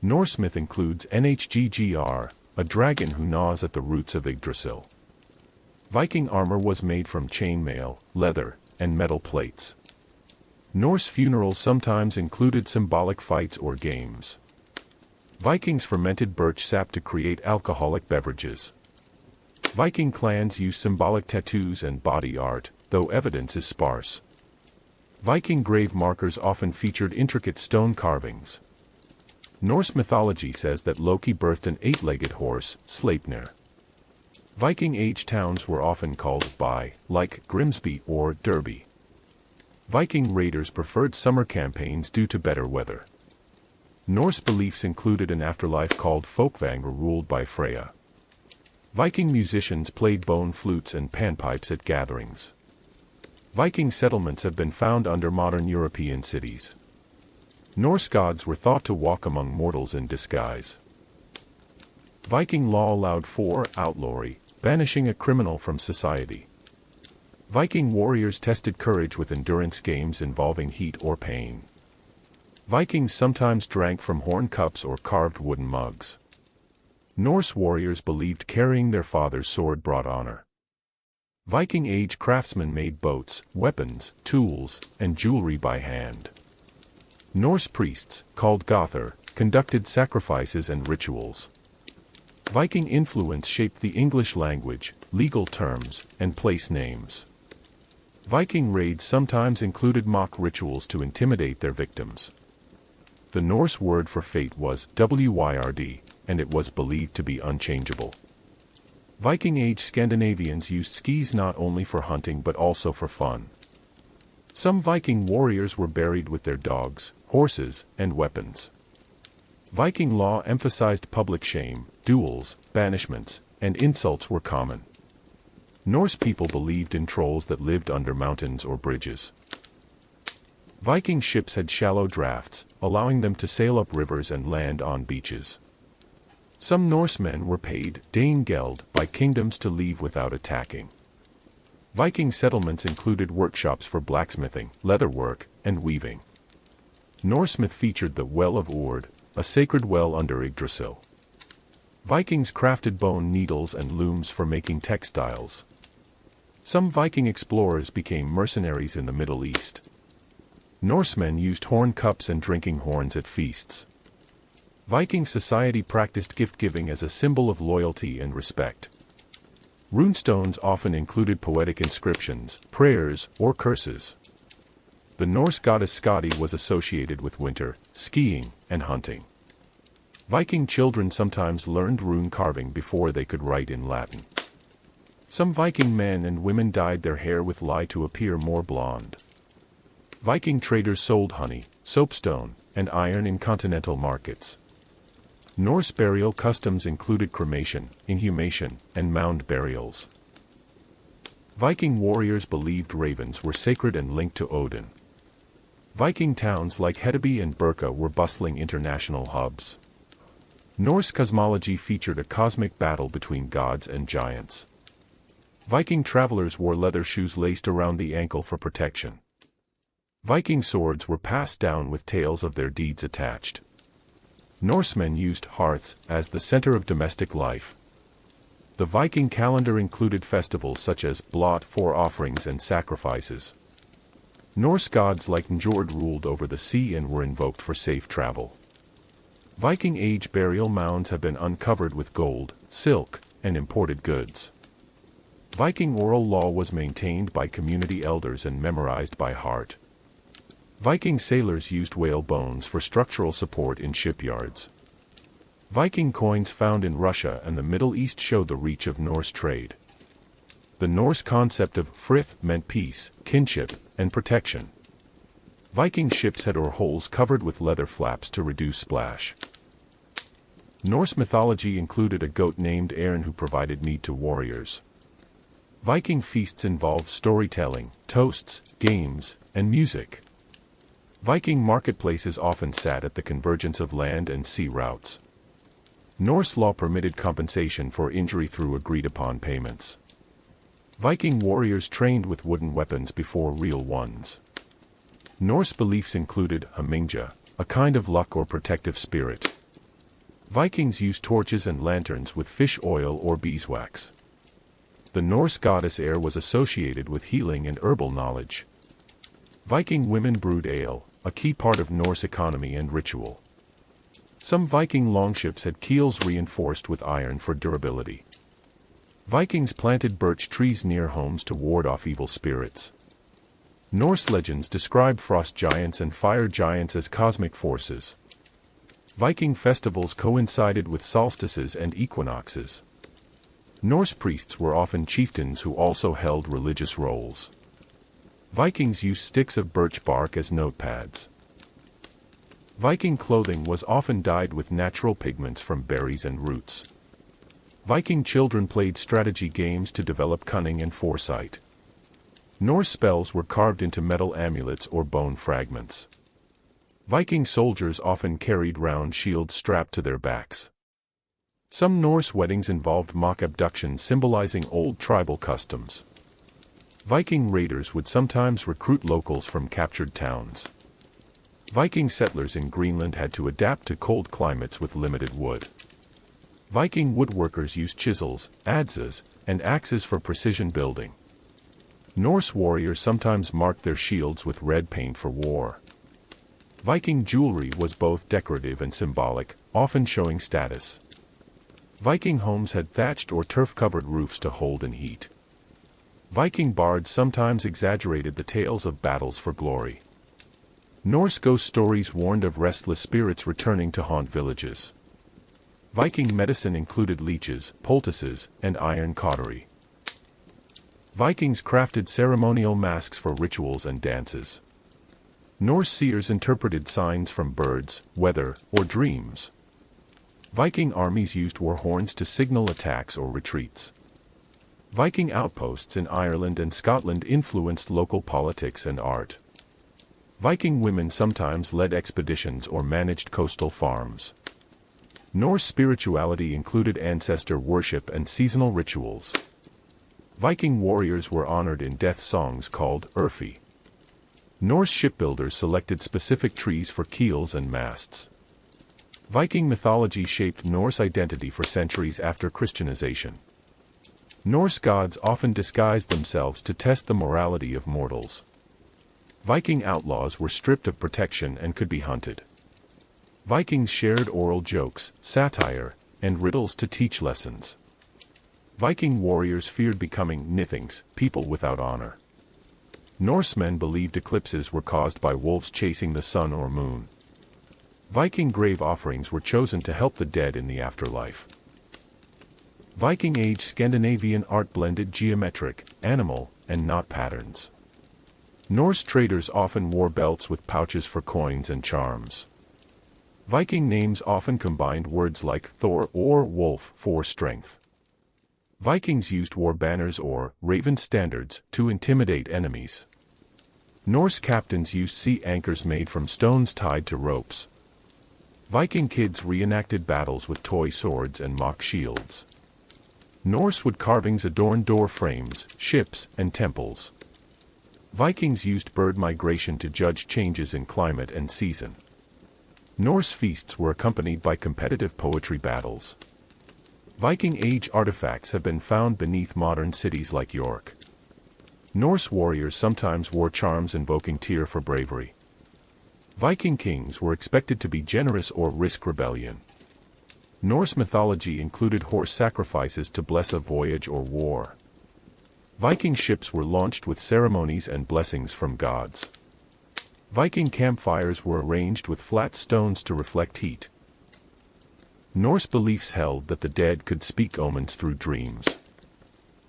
Norse myth includes Nhggr, a dragon who gnaws at the roots of Yggdrasil. Viking armor was made from chainmail, leather, and metal plates. Norse funerals sometimes included symbolic fights or games. Vikings fermented birch sap to create alcoholic beverages. Viking clans used symbolic tattoos and body art, though evidence is sparse. Viking grave markers often featured intricate stone carvings. Norse mythology says that Loki birthed an eight-legged horse, Sleipnir. Viking Age towns were often called by, like Grimsby or Derby. Viking raiders preferred summer campaigns due to better weather. Norse beliefs included an afterlife called Folkvanger ruled by Freya. Viking musicians played bone flutes and panpipes at gatherings. Viking settlements have been found under modern European cities. Norse gods were thought to walk among mortals in disguise. Viking law allowed for outlawry, banishing a criminal from society. Viking warriors tested courage with endurance games involving heat or pain. Vikings sometimes drank from horn cups or carved wooden mugs. Norse warriors believed carrying their father's sword brought honor. Viking Age craftsmen made boats, weapons, tools, and jewelry by hand. Norse priests, called Gothar, conducted sacrifices and rituals. Viking influence shaped the English language, legal terms, and place names. Viking raids sometimes included mock rituals to intimidate their victims. The Norse word for fate was Wyrd, and it was believed to be unchangeable. Viking Age Scandinavians used skis not only for hunting but also for fun. Some Viking warriors were buried with their dogs, horses, and weapons. Viking law emphasized public shame, duels, banishments, and insults were common. Norse people believed in trolls that lived under mountains or bridges. Viking ships had shallow drafts, allowing them to sail up rivers and land on beaches. Some Norsemen were paid Danegeld by kingdoms to leave without attacking. Viking settlements included workshops for blacksmithing, leatherwork, and weaving. Norse myth featured the Well of Ord, a sacred well under Yggdrasil. Vikings crafted bone needles and looms for making textiles. Some Viking explorers became mercenaries in the Middle East. Norsemen used horn cups and drinking horns at feasts. Viking society practiced gift-giving as a symbol of loyalty and respect. Runestones often included poetic inscriptions, prayers, or curses. The Norse goddess Skadi was associated with winter, skiing, and hunting. Viking children sometimes learned rune carving before they could write in Latin. Some Viking men and women dyed their hair with lye to appear more blonde. Viking traders sold honey, soapstone, and iron in continental markets. Norse burial customs included cremation, inhumation, and mound burials. Viking warriors believed ravens were sacred and linked to Odin. Viking towns like Hedeby and Birka were bustling international hubs. Norse cosmology featured a cosmic battle between gods and giants. Viking travelers wore leather shoes laced around the ankle for protection. Viking swords were passed down with tales of their deeds attached. Norsemen used hearths as the center of domestic life. The Viking calendar included festivals such as Blot for offerings and sacrifices. Norse gods like Njord ruled over the sea and were invoked for safe travel. Viking Age burial mounds have been uncovered with gold, silk, and imported goods. Viking oral law was maintained by community elders and memorized by heart. Viking sailors used whale bones for structural support in shipyards. Viking coins found in Russia and the Middle East show the reach of Norse trade. The Norse concept of frith meant peace, kinship, and protection. Viking ships had oar holes covered with leather flaps to reduce splash. Norse mythology included a goat named Erne who provided meat to warriors. Viking feasts involved storytelling, toasts, games, and music. Viking marketplaces often sat at the convergence of land and sea routes. Norse law permitted compensation for injury through agreed-upon payments. Viking warriors trained with wooden weapons before real ones. Norse beliefs included a Mingja, a kind of luck or protective spirit. Vikings used torches and lanterns with fish oil or beeswax. The Norse goddess Air was associated with healing and herbal knowledge. Viking women brewed ale, a key part of Norse economy and ritual. Some Viking longships had keels reinforced with iron for durability. Vikings planted birch trees near homes to ward off evil spirits. Norse legends describe frost giants and fire giants as cosmic forces. Viking festivals coincided with solstices and equinoxes. Norse priests were often chieftains who also held religious roles. Vikings used sticks of birch bark as notepads. Viking clothing was often dyed with natural pigments from berries and roots. Viking children played strategy games to develop cunning and foresight. Norse spells were carved into metal amulets or bone fragments. Viking soldiers often carried round shields strapped to their backs. Some Norse weddings involved mock abductions symbolizing old tribal customs. Viking raiders would sometimes recruit locals from captured towns. Viking settlers in Greenland had to adapt to cold climates with limited wood. Viking woodworkers used chisels, adzes, and axes for precision building. Norse warriors sometimes marked their shields with red paint for war. Viking jewelry was both decorative and symbolic, often showing status. Viking homes had thatched or turf-covered roofs to hold in heat. Viking bards sometimes exaggerated the tales of battles for glory. Norse ghost stories warned of restless spirits returning to haunt villages. Viking medicine included leeches, poultices, and iron cautery. Vikings crafted ceremonial masks for rituals and dances. Norse seers interpreted signs from birds, weather, or dreams. Viking armies used war horns to signal attacks or retreats. Viking outposts in Ireland and Scotland influenced local politics and art. Viking women sometimes led expeditions or managed coastal farms. Norse spirituality included ancestor worship and seasonal rituals. Viking warriors were honored in death songs called Urfi. Norse shipbuilders selected specific trees for keels and masts. Viking mythology shaped Norse identity for centuries after Christianization. Norse gods often disguised themselves to test the morality of mortals. Viking outlaws were stripped of protection and could be hunted. Vikings shared oral jokes, satire, and riddles to teach lessons. Viking warriors feared becoming nithings, people without honor. Norsemen believed eclipses were caused by wolves chasing the sun or moon. Viking grave offerings were chosen to help the dead in the afterlife. Viking Age Scandinavian art blended geometric, animal, and knot patterns. Norse traders often wore belts with pouches for coins and charms. Viking names often combined words like Thor or Wolf for strength. Vikings used war banners or raven standards to intimidate enemies. Norse captains used sea anchors made from stones tied to ropes. Viking kids reenacted battles with toy swords and mock shields. Norse wood carvings adorned door frames, ships, and temples. Vikings used bird migration to judge changes in climate and season. Norse feasts were accompanied by competitive poetry battles. Viking Age artifacts have been found beneath modern cities like York. Norse warriors sometimes wore charms invoking Tyr for bravery. Viking kings were expected to be generous or risk rebellion. Norse mythology included horse sacrifices to bless a voyage or war. Viking ships were launched with ceremonies and blessings from gods. Viking campfires were arranged with flat stones to reflect heat. Norse beliefs held that the dead could speak omens through dreams.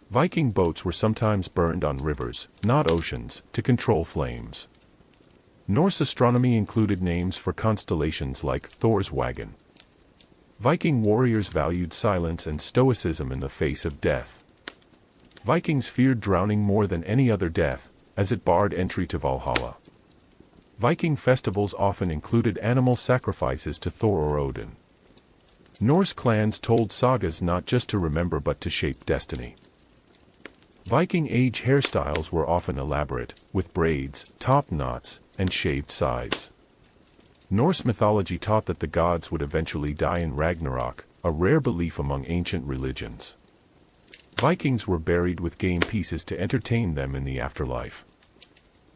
Viking boats were sometimes burned on rivers, not oceans, to control flames. Norse astronomy included names for constellations like Thor's wagon. Viking warriors valued silence and stoicism in the face of death. Vikings feared drowning more than any other death, as it barred entry to Valhalla. Viking festivals often included animal sacrifices to Thor or Odin. Norse clans told sagas not just to remember but to shape destiny. Viking Age hairstyles were often elaborate, with braids, top knots, and shaved sides. Norse mythology taught that the gods would eventually die in Ragnarok, a rare belief among ancient religions. Vikings were buried with game pieces to entertain them in the afterlife.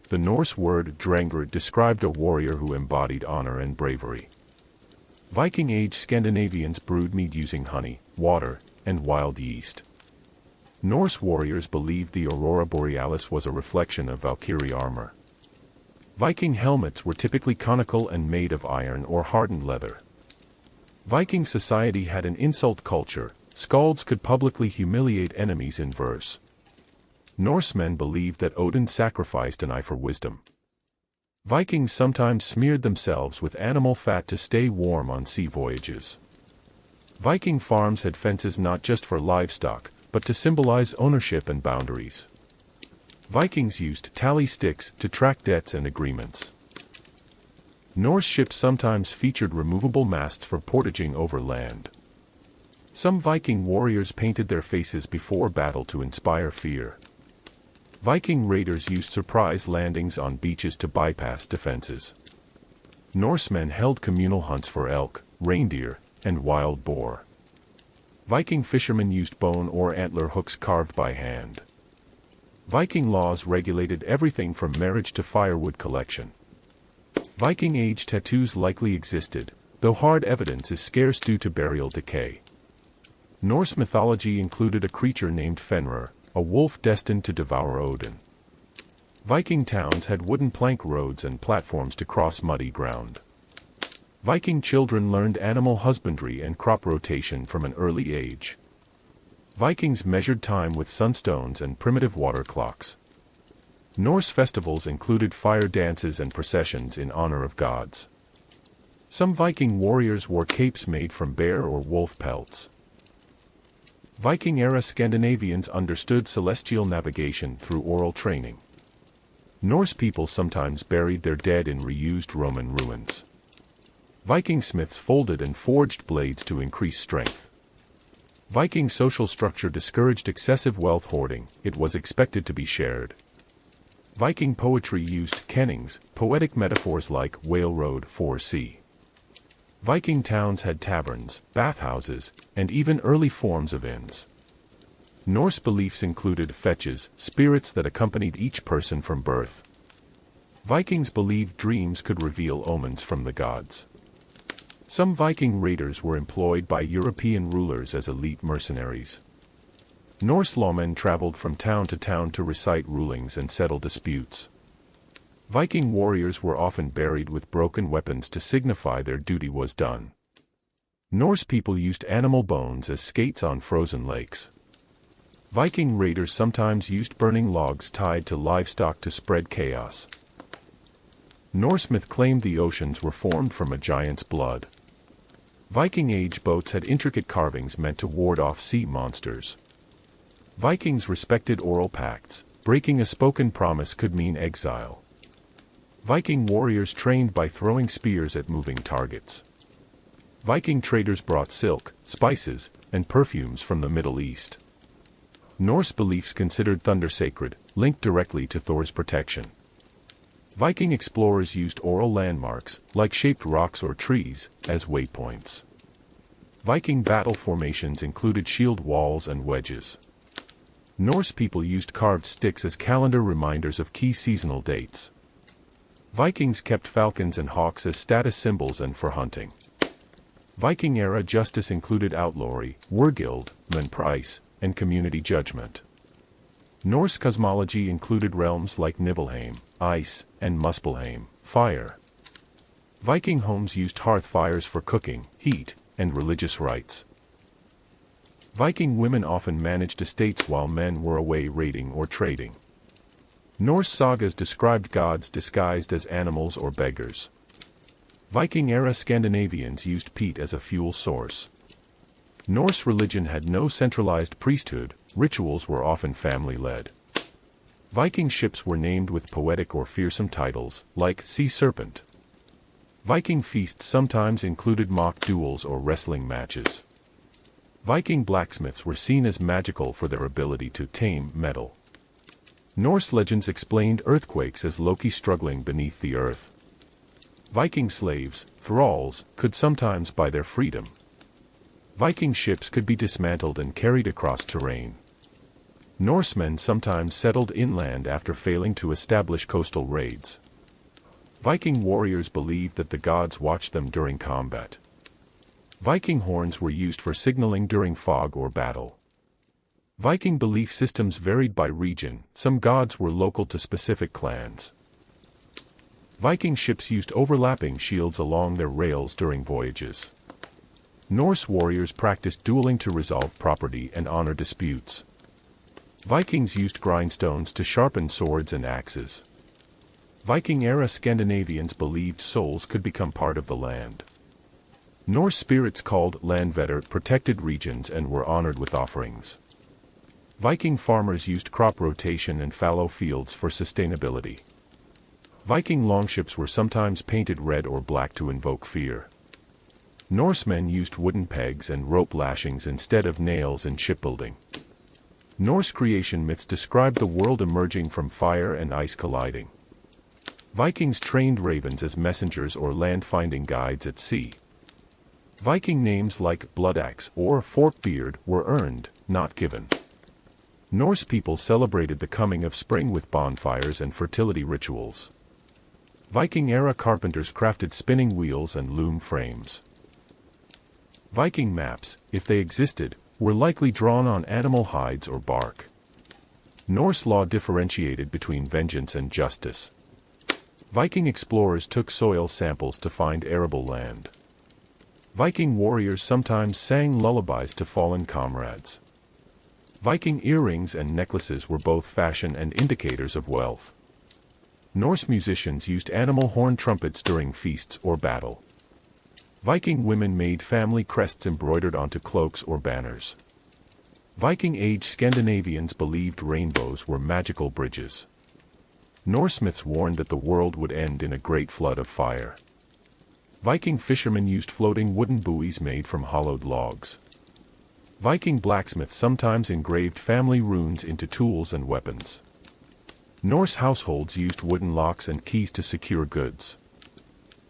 The Norse word drengr described a warrior who embodied honor and bravery. Viking Age Scandinavians brewed mead using honey, water, and wild yeast. Norse warriors believed the aurora borealis was a reflection of Valkyrie armor. Viking helmets were typically conical and made of iron or hardened leather. Viking society had an insult culture. Skalds could publicly humiliate enemies in verse. Norsemen believed that Odin sacrificed an eye for wisdom. Vikings sometimes smeared themselves with animal fat to stay warm on sea voyages. Viking farms had fences not just for livestock, but to symbolize ownership and boundaries. Vikings used tally sticks to track debts and agreements. Norse ships sometimes featured removable masts for portaging over land. Some Viking warriors painted their faces before battle to inspire fear. Viking raiders used surprise landings on beaches to bypass defenses. Norsemen held communal hunts for elk, reindeer, and wild boar. Viking fishermen used bone or antler hooks carved by hand. Viking laws regulated everything from marriage to firewood collection. Viking Age tattoos likely existed, though hard evidence is scarce due to burial decay. Norse mythology included a creature named Fenrir, a wolf destined to devour Odin. Viking towns had wooden plank roads and platforms to cross muddy ground. Viking children learned animal husbandry and crop rotation from an early age. Vikings measured time with sunstones and primitive water clocks. Norse festivals included fire dances and processions in honor of gods. Some Viking warriors wore capes made from bear or wolf pelts. Viking-era Scandinavians understood celestial navigation through oral training. Norse people sometimes buried their dead in reused Roman ruins. Viking smiths folded and forged blades to increase strength. Viking social structure discouraged excessive wealth hoarding, it was expected to be shared. Viking poetry used kennings, poetic metaphors like whale road for sea. Viking towns had taverns, bathhouses, and even early forms of inns. Norse beliefs included fetches, spirits that accompanied each person from birth. Vikings believed dreams could reveal omens from the gods. Some Viking raiders were employed by European rulers as elite mercenaries. Norse lawmen traveled from town to recite rulings and settle disputes. Viking warriors were often buried with broken weapons to signify their duty was done. Norse people used animal bones as skates on frozen lakes. Viking raiders sometimes used burning logs tied to livestock to spread chaos. Norse myth claimed the oceans were formed from a giant's blood. Viking Age boats had intricate carvings meant to ward off sea monsters. Vikings respected oral pacts, breaking a spoken promise could mean exile. Viking warriors trained by throwing spears at moving targets. Viking traders brought silk, spices, and perfumes from the Middle East. Norse beliefs considered thunder sacred, linked directly to Thor's protection. Viking explorers used oral landmarks, like shaped rocks or trees, as waypoints. Viking battle formations included shield walls and wedges. Norse people used carved sticks as calendar reminders of key seasonal dates. Vikings kept falcons and hawks as status symbols and for hunting. Viking-era justice included outlawry, wergild, price, and community judgment. Norse cosmology included realms like Niflheim, ice, and Muspelheim, fire. Viking homes used hearth fires for cooking, heat, and religious rites. Viking women often managed estates while men were away raiding or trading. Norse sagas described gods disguised as animals or beggars. Viking-era Scandinavians used peat as a fuel source. Norse religion had no centralized priesthood, rituals were often family-led. Viking ships were named with poetic or fearsome titles, like Sea Serpent. Viking feasts sometimes included mock duels or wrestling matches. Viking blacksmiths were seen as magical for their ability to tame metal. Norse legends explained earthquakes as Loki struggling beneath the earth. Viking slaves, thralls, could sometimes buy their freedom. Viking ships could be dismantled and carried across terrain. Norsemen sometimes settled inland after failing to establish coastal raids. Viking warriors believed that the gods watched them during combat. Viking horns were used for signaling during fog or battle. Viking belief systems varied by region, some gods were local to specific clans. Viking ships used overlapping shields along their rails during voyages. Norse warriors practiced dueling to resolve property and honor disputes. Vikings used grindstones to sharpen swords and axes. Viking-era Scandinavians believed souls could become part of the land. Norse spirits called landvetter protected regions and were honored with offerings. Viking farmers used crop rotation and fallow fields for sustainability. Viking longships were sometimes painted red or black to invoke fear. Norsemen used wooden pegs and rope lashings instead of nails in shipbuilding. Norse creation myths described the world emerging from fire and ice colliding. Vikings trained ravens as messengers or land-finding guides at sea. Viking names like Bloodaxe or Forkbeard were earned, not given. Norse people celebrated the coming of spring with bonfires and fertility rituals. Viking-era carpenters crafted spinning wheels and loom frames. Viking maps, if they existed, were likely drawn on animal hides or bark. Norse law differentiated between vengeance and justice. Viking explorers took soil samples to find arable land. Viking warriors sometimes sang lullabies to fallen comrades. – Viking earrings and necklaces were both fashion and indicators of wealth. Norse musicians used animal horn trumpets during feasts or battle. Viking women made family crests embroidered onto cloaks or banners. Viking-age Scandinavians believed rainbows were magical bridges. Norse myths warned that the world would end in a great flood of fire. Viking fishermen used floating wooden buoys made from hollowed logs. Viking blacksmiths sometimes engraved family runes into tools and weapons. Norse households used wooden locks and keys to secure goods.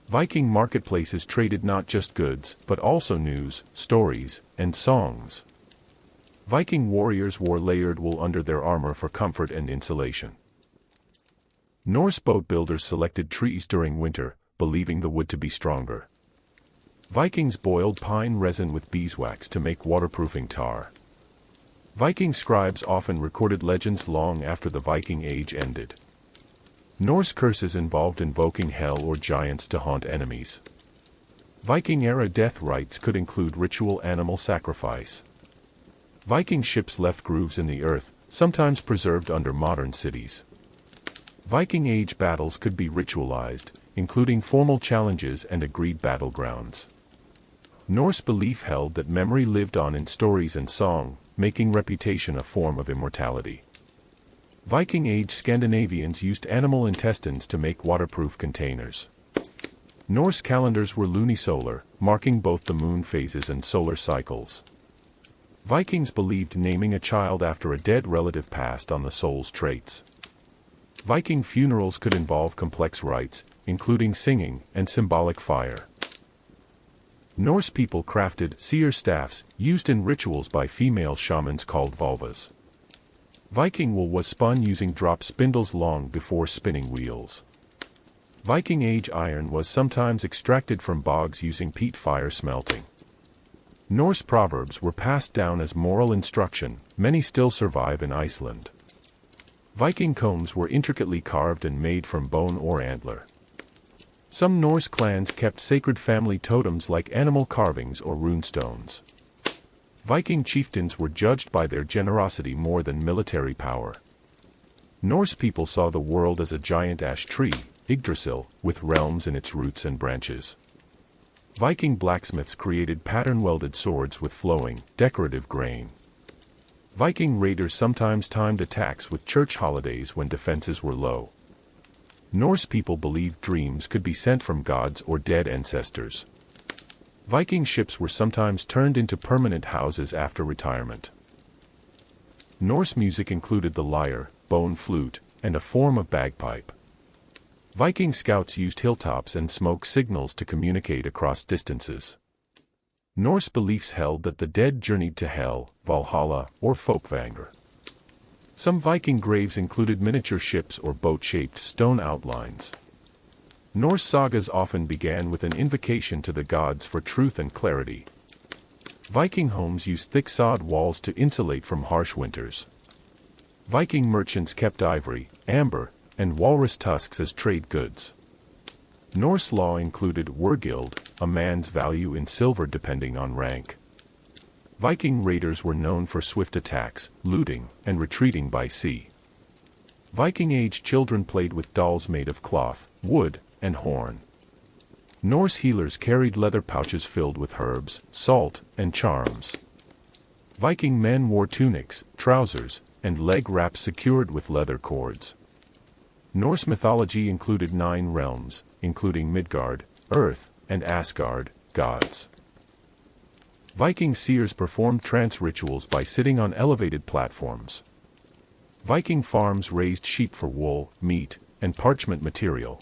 Viking marketplaces traded not just goods, but also news, stories, and songs. Viking warriors wore layered wool under their armor for comfort and insulation. Norse boat builders selected trees during winter, believing the wood to be stronger. Vikings boiled pine resin with beeswax to make waterproofing tar. Viking scribes often recorded legends long after the Viking Age ended. Norse curses involved invoking hell or giants to haunt enemies. Viking-era death rites could include ritual animal sacrifice. Viking ships left grooves in the earth, sometimes preserved under modern cities. Viking-age battles could be ritualized, including formal challenges and agreed battlegrounds. Norse belief held that memory lived on in stories and song, making reputation a form of immortality. Viking-age Scandinavians used animal intestines to make waterproof containers. Norse calendars were lunisolar, marking both the moon phases and solar cycles. Vikings believed naming a child after a dead relative passed on the soul's traits. Viking funerals could involve complex rites, including singing and symbolic fire. Norse people crafted seer staffs, used in rituals by female shamans called vulvas. Viking wool was spun using drop spindles long before spinning wheels. Viking Age iron was sometimes extracted from bogs using peat fire smelting. Norse proverbs were passed down as moral instruction, many still survive in Iceland. Viking combs were intricately carved and made from bone or antler. Some Norse clans kept sacred family totems like animal carvings or runestones. Viking chieftains were judged by their generosity more than military power. Norse people saw the world as a giant ash tree, Yggdrasil, with realms in its roots and branches. Viking blacksmiths created pattern-welded swords with flowing, decorative grain. Viking raiders sometimes timed attacks with church holidays when defenses were low. Norse people believed dreams could be sent from gods or dead ancestors. Viking ships were sometimes turned into permanent houses after retirement. Norse music included the lyre, bone flute, and a form of bagpipe. Viking scouts used hilltops and smoke signals to communicate across distances. Norse beliefs held that the dead journeyed to Hel, Valhalla, or Folkvanger. Some Viking graves included miniature ships or boat-shaped stone outlines. Norse sagas often began with an invocation to the gods for truth and clarity. Viking homes used thick sod walls to insulate from harsh winters. Viking merchants kept ivory, amber, and walrus tusks as trade goods. Norse law included wergild, a man's value in silver depending on rank. Viking raiders were known for swift attacks, looting, and retreating by sea. Viking-age children played with dolls made of cloth, wood, and horn. Norse healers carried leather pouches filled with herbs, salt, and charms. Viking men wore tunics, trousers, and leg wraps secured with leather cords. Norse mythology included 9 realms, including Midgard, Earth, and Asgard, gods. Viking seers performed trance rituals by sitting on elevated platforms. Viking farms raised sheep for wool, meat, and parchment material.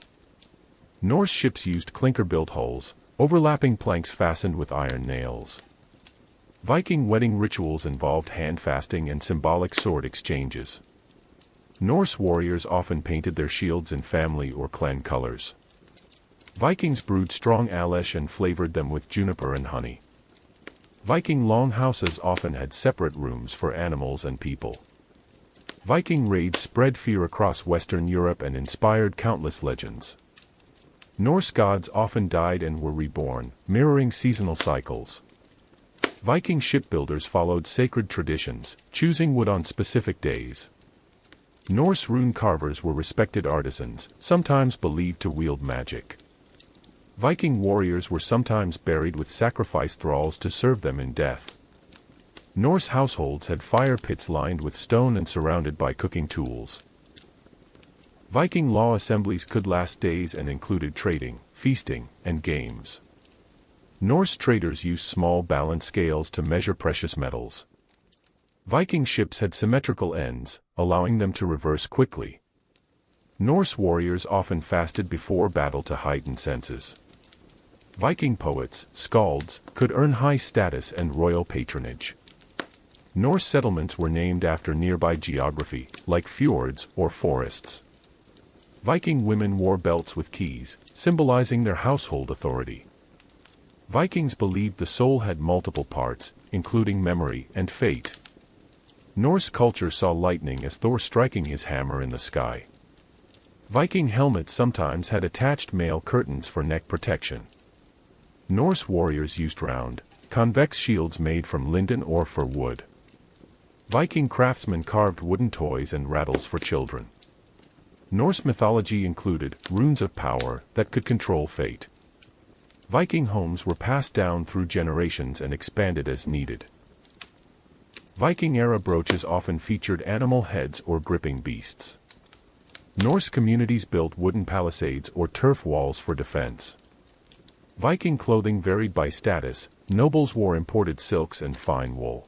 Norse ships used clinker-built hulls, overlapping planks fastened with iron nails. Viking wedding rituals involved hand-fasting and symbolic sword exchanges. Norse warriors often painted their shields in family or clan colors. Vikings brewed strong alesh and flavored them with juniper and honey. Viking longhouses often had separate rooms for animals and people. Viking raids spread fear across Western Europe and inspired countless legends. Norse gods often died and were reborn, mirroring seasonal cycles. Viking shipbuilders followed sacred traditions, choosing wood on specific days. Norse rune carvers were respected artisans, sometimes believed to wield magic. Viking warriors were sometimes buried with sacrifice thralls to serve them in death. Norse households had fire pits lined with stone and surrounded by cooking tools. Viking law assemblies could last days and included trading, feasting, and games. Norse traders used small balance scales to measure precious metals. Viking ships had symmetrical ends, allowing them to reverse quickly. Norse warriors often fasted before battle to heighten senses. Viking poets, skalds, could earn high status and royal patronage. Norse settlements were named after nearby geography, like fjords or forests. Viking women wore belts with keys, symbolizing their household authority. Vikings believed the soul had multiple parts, including memory and fate. Norse culture saw lightning as Thor striking his hammer in the sky. Viking helmets sometimes had attached mail curtains for neck protection. Norse warriors used round, convex shields made from linden or fir wood. Viking craftsmen carved wooden toys and rattles for children. Norse mythology included runes of power that could control fate. Viking homes were passed down through generations and expanded as needed. Viking-era brooches often featured animal heads or gripping beasts. Norse communities built wooden palisades or turf walls for defense. Viking clothing varied by status. Nobles wore imported silks and fine wool.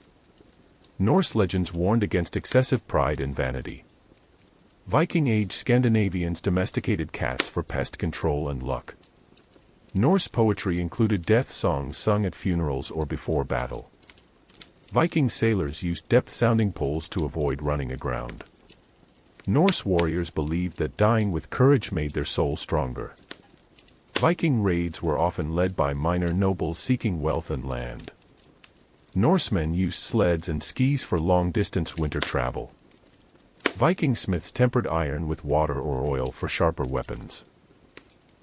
Norse legends warned against excessive pride and vanity. Viking-age Scandinavians domesticated cats for pest control and luck. Norse poetry included death songs sung at funerals or before battle. Viking sailors used depth-sounding poles to avoid running aground. Norse warriors believed that dying with courage made their soul stronger. Viking raids were often led by minor nobles seeking wealth and land. Norsemen used sleds and skis for long-distance winter travel. Viking smiths tempered iron with water or oil for sharper weapons.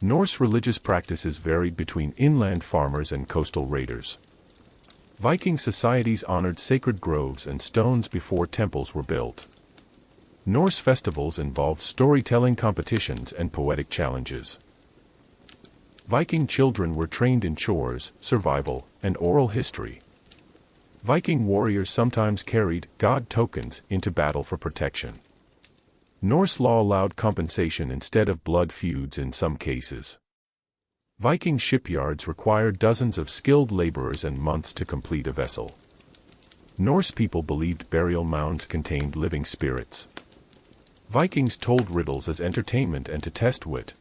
Norse religious practices varied between inland farmers and coastal raiders. Viking societies honored sacred groves and stones before temples were built. Norse festivals involved storytelling competitions and poetic challenges. Viking children were trained in chores, survival, and oral history. Viking warriors sometimes carried god tokens into battle for protection. Norse law allowed compensation instead of blood feuds in some cases. Viking shipyards required dozens of skilled laborers and months to complete a vessel. Norse people believed burial mounds contained living spirits. Vikings told riddles as entertainment and to test wit.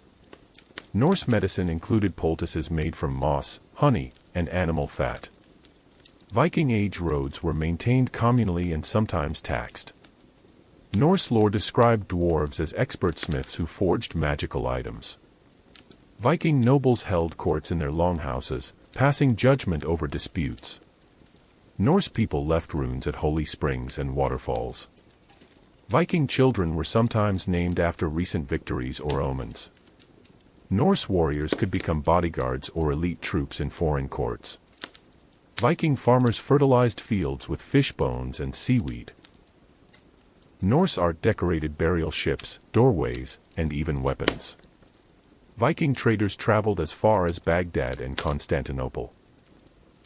Norse medicine included poultices made from moss, honey, and animal fat. Viking-age roads were maintained communally and sometimes taxed. Norse lore described dwarves as expert smiths who forged magical items. Viking nobles held courts in their longhouses, passing judgment over disputes. Norse people left runes at holy springs and waterfalls. Viking children were sometimes named after recent victories or omens. Norse warriors could become bodyguards or elite troops in foreign courts. Viking farmers fertilized fields with fish bones and seaweed. Norse art decorated burial ships, doorways, and even weapons. Viking traders traveled as far as Baghdad and Constantinople.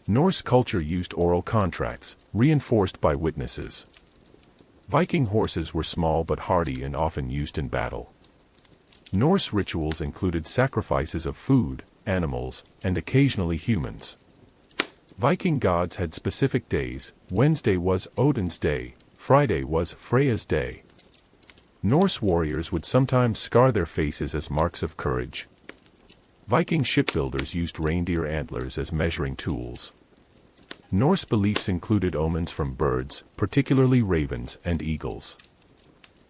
Norse culture used oral contracts, reinforced by witnesses. Viking horses were small but hardy and often used in battle. Norse rituals included sacrifices of food, animals, and occasionally humans. Viking gods had specific days. Wednesday was Odin's day, Friday was Freya's day. Norse warriors would sometimes scar their faces as marks of courage. Viking shipbuilders used reindeer antlers as measuring tools. Norse beliefs included omens from birds, particularly ravens and eagles.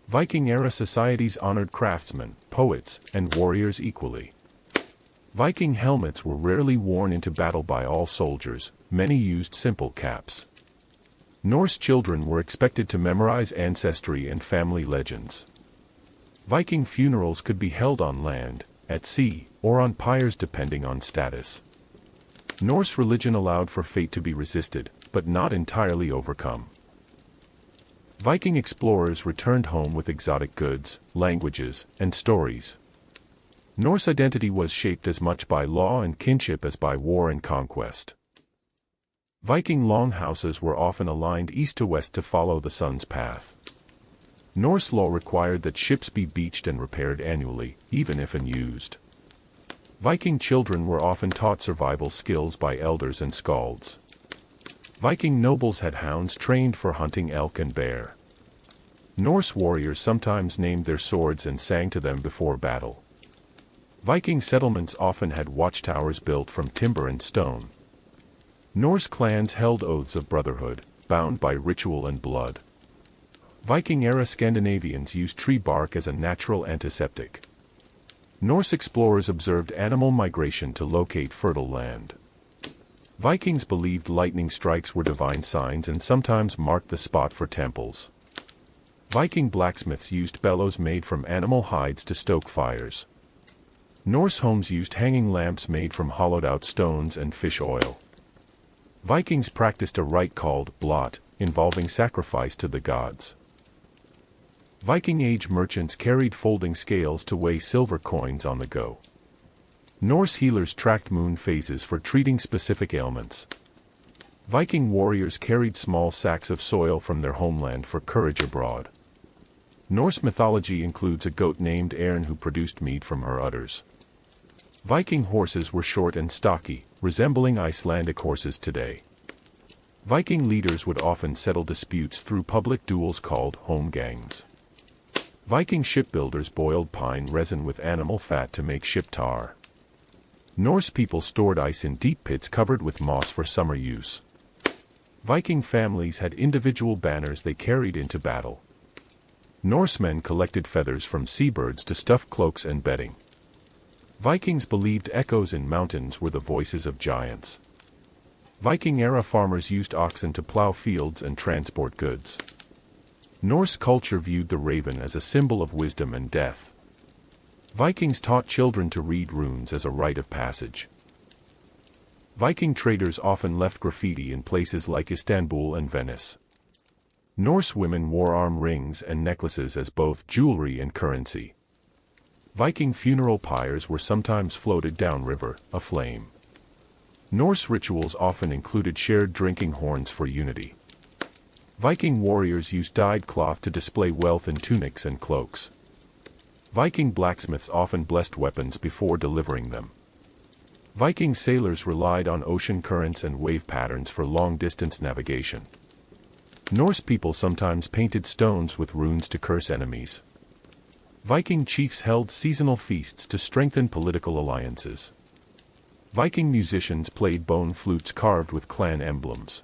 Viking-era societies honored craftsmen, poets, and warriors equally. Viking helmets were rarely worn into battle by all soldiers. Many used simple caps. Norse children were expected to memorize ancestry and family legends. Viking funerals could be held on land, at sea, or on pyres depending on status. Norse religion allowed for fate to be resisted, but not entirely overcome. Viking explorers returned home with exotic goods, languages, and stories. Norse identity was shaped as much by law and kinship as by war and conquest. Viking longhouses were often aligned east to west to follow the sun's path. Norse law required that ships be beached and repaired annually, even if unused. Viking children were often taught survival skills by elders and skalds. Viking nobles had hounds trained for hunting elk and bear. Norse warriors sometimes named their swords and sang to them before battle. Viking settlements often had watchtowers built from timber and stone. Norse clans held oaths of brotherhood, bound by ritual and blood. Viking-era Scandinavians used tree bark as a natural antiseptic. Norse explorers observed animal migration to locate fertile land. Vikings believed lightning strikes were divine signs and sometimes marked the spot for temples. Viking blacksmiths used bellows made from animal hides to stoke fires. Norse homes used hanging lamps made from hollowed-out stones and fish oil. Vikings practiced a rite called blot, involving sacrifice to the gods. Viking Age merchants carried folding scales to weigh silver coins on the go. Norse healers tracked moon phases for treating specific ailments. Viking warriors carried small sacks of soil from their homeland for courage abroad. Norse mythology includes a goat named Erin who produced meat from her udders. Viking horses were short and stocky, resembling Icelandic horses today. Viking leaders would often settle disputes through public duels called holmgangs. Viking shipbuilders boiled pine resin with animal fat to make ship tar. Norse people stored ice in deep pits covered with moss for summer use. Viking families had individual banners they carried into battle. Norsemen collected feathers from seabirds to stuff cloaks and bedding. Vikings believed echoes in mountains were the voices of giants. Viking-era farmers used oxen to plow fields and transport goods. Norse culture viewed the raven as a symbol of wisdom and death. Vikings taught children to read runes as a rite of passage. Viking traders often left graffiti in places like Istanbul and Venice. Norse women wore arm rings and necklaces as both jewelry and currency. Viking funeral pyres were sometimes floated downriver, aflame. Norse rituals often included shared drinking horns for unity. Viking warriors used dyed cloth to display wealth in tunics and cloaks. Viking blacksmiths often blessed weapons before delivering them. Viking sailors relied on ocean currents and wave patterns for long-distance navigation. Norse people sometimes painted stones with runes to curse enemies. Viking chiefs held seasonal feasts to strengthen political alliances. Viking musicians played bone flutes carved with clan emblems.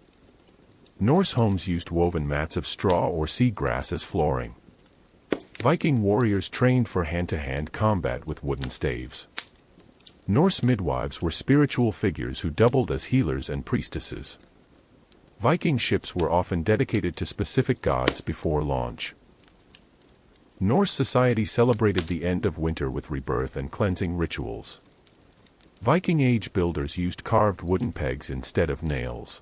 Norse homes used woven mats of straw or seagrass as flooring. Viking warriors trained for hand-to-hand combat with wooden staves. Norse midwives were spiritual figures who doubled as healers and priestesses. Viking ships were often dedicated to specific gods before launch. Norse society celebrated the end of winter with rebirth and cleansing rituals. Viking Age builders used carved wooden pegs instead of nails.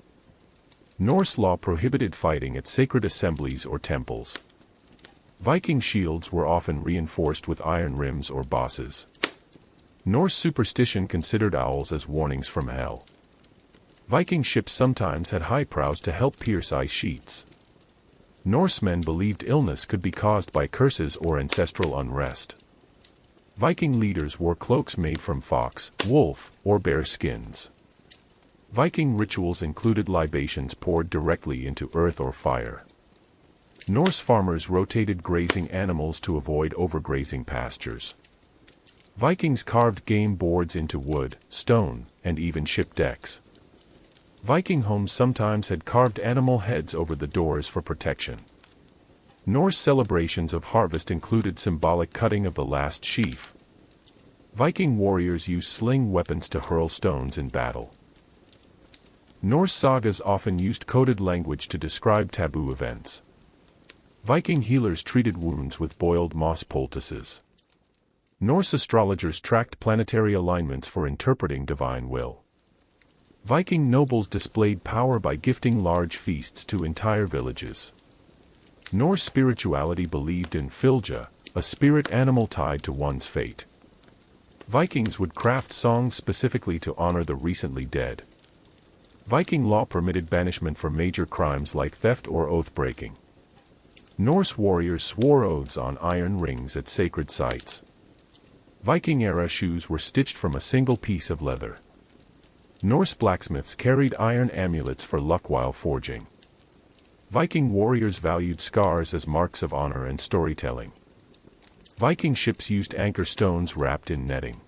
Norse law prohibited fighting at sacred assemblies or temples. Viking shields were often reinforced with iron rims or bosses. Norse superstition considered owls as warnings from hell. Viking ships sometimes had high prows to help pierce ice sheets. Norsemen believed illness could be caused by curses or ancestral unrest. Viking leaders wore cloaks made from fox, wolf, or bear skins. Viking rituals included libations poured directly into earth or fire. Norse farmers rotated grazing animals to avoid overgrazing pastures. Vikings carved game boards into wood, stone, and even ship decks. Viking homes sometimes had carved animal heads over the doors for protection. Norse celebrations of harvest included symbolic cutting of the last sheaf. Viking warriors used sling weapons to hurl stones in battle. Norse sagas often used coded language to describe taboo events. Viking healers treated wounds with boiled moss poultices. Norse astrologers tracked planetary alignments for interpreting divine will. Viking nobles displayed power by gifting large feasts to entire villages. Norse spirituality believed in Fylgja, a spirit animal tied to one's fate. Vikings would craft songs specifically to honor the recently dead. Viking law permitted banishment for major crimes like theft or oath-breaking. Norse warriors swore oaths on iron rings at sacred sites. Viking-era shoes were stitched from a single piece of leather. Norse blacksmiths carried iron amulets for luck while forging. Viking warriors valued scars as marks of honor and storytelling. Viking ships used anchor stones wrapped in netting.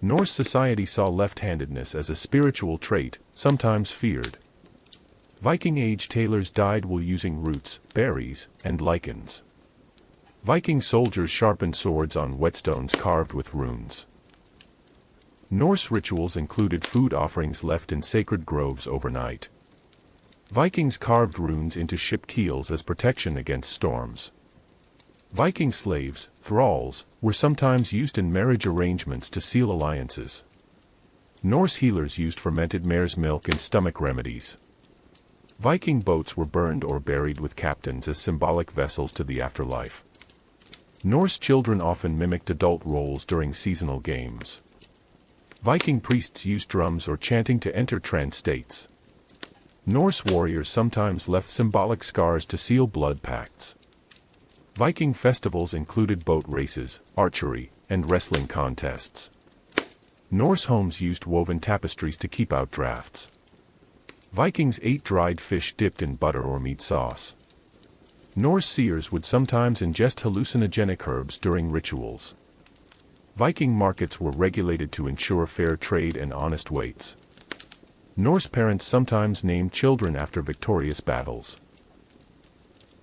Norse society saw left-handedness as a spiritual trait, sometimes feared. Viking Age tailors dyed wool using roots, berries, and lichens. Viking soldiers sharpened swords on whetstones carved with runes. Norse rituals included food offerings left in sacred groves overnight. Vikings carved runes into ship keels as protection against storms. Viking slaves, thralls, were sometimes used in marriage arrangements to seal alliances. Norse healers used fermented mare's milk in stomach remedies. Viking boats were burned or buried with captains as symbolic vessels to the afterlife. Norse children often mimicked adult roles during seasonal games. Viking priests used drums or chanting to enter trance states. Norse warriors sometimes left symbolic scars to seal blood pacts. Viking festivals included boat races, archery, and wrestling contests. Norse homes used woven tapestries to keep out drafts. Vikings ate dried fish dipped in butter or meat sauce. Norse seers would sometimes ingest hallucinogenic herbs during rituals. Viking markets were regulated to ensure fair trade and honest weights. Norse parents sometimes named children after victorious battles.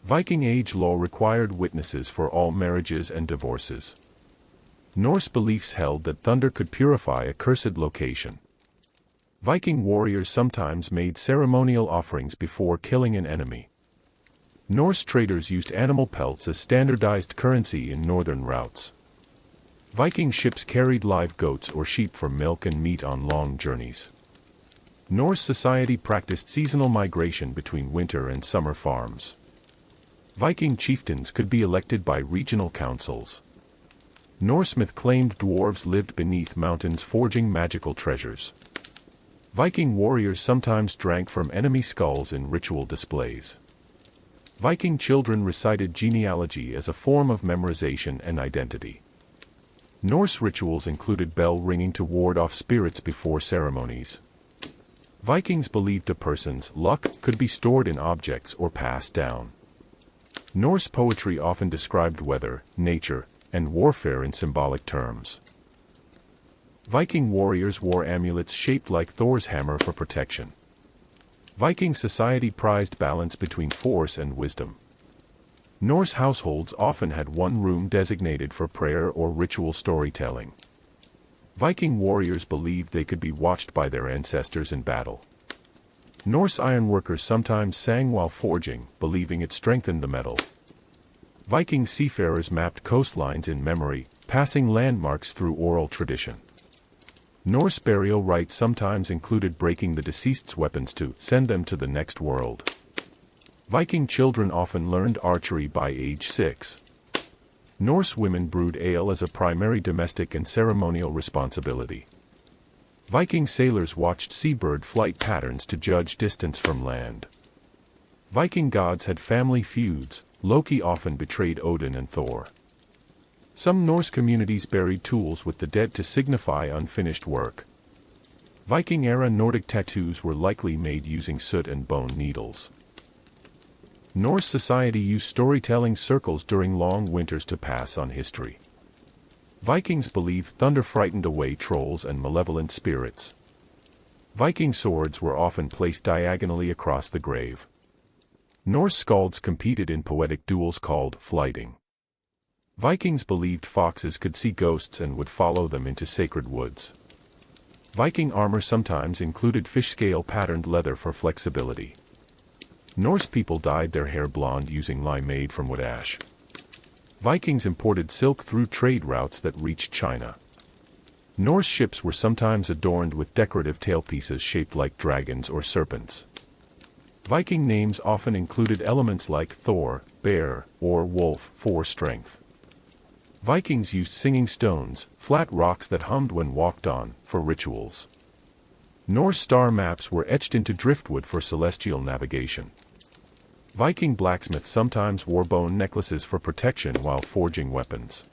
Viking Age law required witnesses for all marriages and divorces. Norse beliefs held that thunder could purify a cursed location. Viking warriors sometimes made ceremonial offerings before killing an enemy. Norse traders used animal pelts as standardized currency in northern routes. Viking ships carried live goats or sheep for milk and meat on long journeys. Norse society practiced seasonal migration between winter and summer farms. Viking chieftains could be elected by regional councils. Norse myth claimed dwarves lived beneath mountains forging magical treasures. Viking warriors sometimes drank from enemy skulls in ritual displays. Viking children recited genealogy as a form of memorization and identity. Norse rituals included bell ringing to ward off spirits before ceremonies. Vikings believed a person's luck could be stored in objects or passed down. Norse poetry often described weather, nature, and warfare in symbolic terms. Viking warriors wore amulets shaped like Thor's hammer for protection. Viking society prized balance between force and wisdom. Norse households often had one room designated for prayer or ritual storytelling. Viking warriors believed they could be watched by their ancestors in battle. Norse ironworkers sometimes sang while forging, believing it strengthened the metal. Viking seafarers mapped coastlines in memory, passing landmarks through oral tradition. Norse burial rites sometimes included breaking the deceased's weapons to send them to the next world. Viking children often learned archery by age 6. Norse women brewed ale as a primary domestic and ceremonial responsibility. Viking sailors watched seabird flight patterns to judge distance from land. Viking gods had family feuds. Loki often betrayed Odin and Thor. Some Norse communities buried tools with the dead to signify unfinished work. Viking-era Nordic tattoos were likely made using soot and bone needles. Norse society used storytelling circles during long winters to pass on history. Vikings believed thunder frightened away trolls and malevolent spirits. Viking swords were often placed diagonally across the grave. Norse skalds competed in poetic duels called flyting. Vikings believed foxes could see ghosts and would follow them into sacred woods. Viking armor sometimes included fish-scale patterned leather for flexibility. Norse people dyed their hair blonde using lye made from wood ash. Vikings imported silk through trade routes that reached China. Norse ships were sometimes adorned with decorative tailpieces shaped like dragons or serpents. Viking names often included elements like Thor, bear, or wolf for strength. Vikings used singing stones, flat rocks that hummed when walked on, for rituals. Norse star maps were etched into driftwood for celestial navigation. Viking blacksmiths sometimes wore bone necklaces for protection while forging weapons.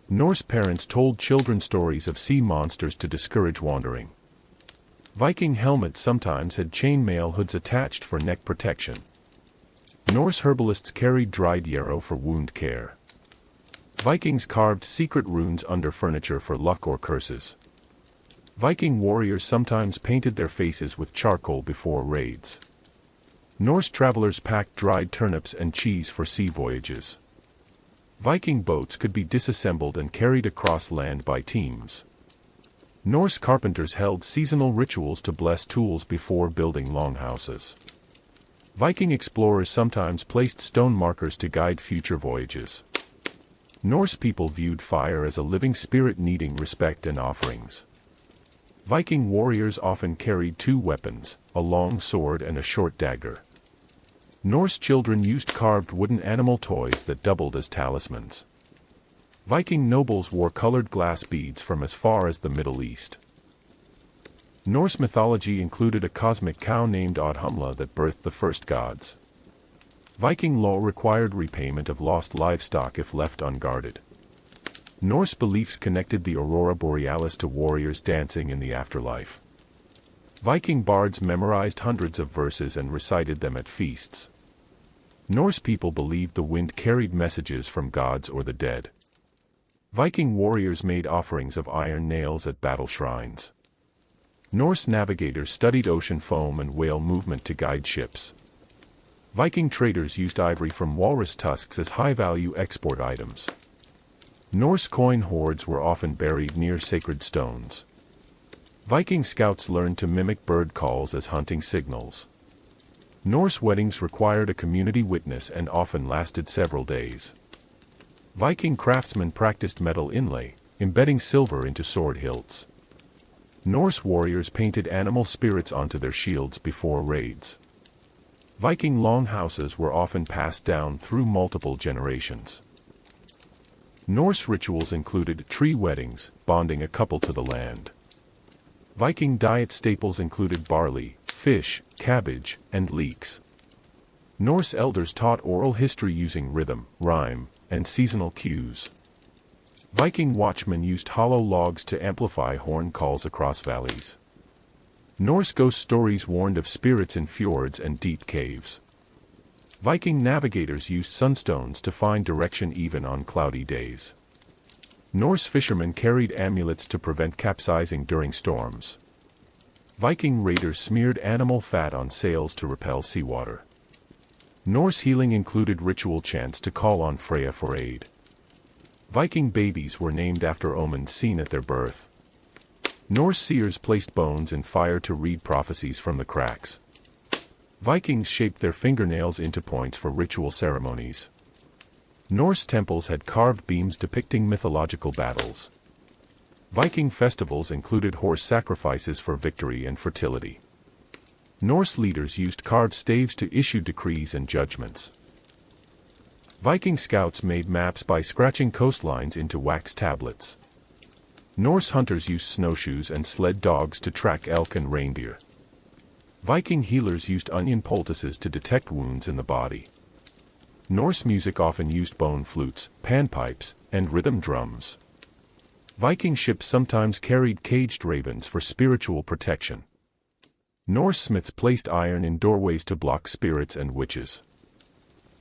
Norse parents told children stories of sea monsters to discourage wandering. Viking helmets sometimes had chainmail hoods attached for neck protection. Norse herbalists carried dried yarrow for wound care. Vikings carved secret runes under furniture for luck or curses. Viking warriors sometimes painted their faces with charcoal before raids. Norse travelers packed dried turnips and cheese for sea voyages. Viking boats could be disassembled and carried across land by teams. Norse carpenters held seasonal rituals to bless tools before building longhouses. Viking explorers sometimes placed stone markers to guide future voyages. Norse people viewed fire as a living spirit needing respect and offerings. Viking warriors often carried two weapons, a long sword and a short dagger. Norse children used carved wooden animal toys that doubled as talismans. Viking nobles wore colored glass beads from as far as the Middle East. Norse mythology included a cosmic cow named Audhumla that birthed the first gods. Viking law required repayment of lost livestock if left unguarded. Norse beliefs connected the aurora borealis to warriors dancing in the afterlife. Viking bards memorized hundreds of verses and recited them at feasts. Norse people believed the wind carried messages from gods or the dead. Viking warriors made offerings of iron nails at battle shrines. Norse navigators studied ocean foam and whale movement to guide ships. Viking traders used ivory from walrus tusks as high-value export items. Norse coin hoards were often buried near sacred stones. Viking scouts learned to mimic bird calls as hunting signals. Norse weddings required a community witness and often lasted several days. Viking craftsmen practiced metal inlay, embedding silver into sword hilts. Norse warriors painted animal spirits onto their shields before raids. Viking longhouses were often passed down through multiple generations. Norse rituals included tree weddings, bonding a couple to the land. Viking diet staples included barley, fish, cabbage, and leeks. Norse elders taught oral history using rhythm, rhyme, and seasonal cues. Viking watchmen used hollow logs to amplify horn calls across valleys. Norse ghost stories warned of spirits in fjords and deep caves. Viking navigators used sunstones to find direction even on cloudy days. Norse fishermen carried amulets to prevent capsizing during storms. Viking raiders smeared animal fat on sails to repel seawater. Norse healing included ritual chants to call on Freya for aid. Viking babies were named after omens seen at their birth. Norse seers placed bones in fire to read prophecies from the cracks. Vikings shaped their fingernails into points for ritual ceremonies. Norse temples had carved beams depicting mythological battles. Viking festivals included horse sacrifices for victory and fertility. Norse leaders used carved staves to issue decrees and judgments. Viking scouts made maps by scratching coastlines into wax tablets. Norse hunters used snowshoes and sled dogs to track elk and reindeer. Viking healers used onion poultices to detect wounds in the body. Norse music often used bone flutes, panpipes, and rhythm drums. Viking ships sometimes carried caged ravens for spiritual protection. Norse smiths placed iron in doorways to block spirits and witches.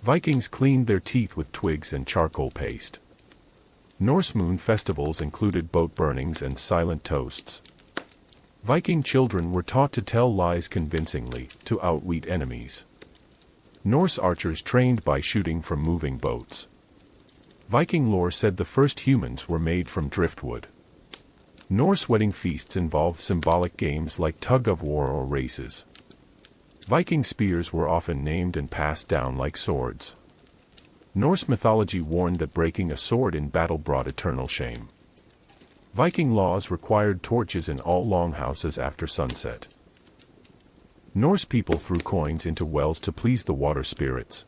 Vikings cleaned their teeth with twigs and charcoal paste. Norse moon festivals included boat burnings and silent toasts. Viking children were taught to tell lies convincingly, to outwit enemies. Norse archers trained by shooting from moving boats. Viking lore said the first humans were made from driftwood. Norse wedding feasts involved symbolic games like tug-of-war or races. Viking spears were often named and passed down like swords. Norse mythology warned that breaking a sword in battle brought eternal shame. Viking laws required torches in all longhouses after sunset. Norse people threw coins into wells to please the water spirits.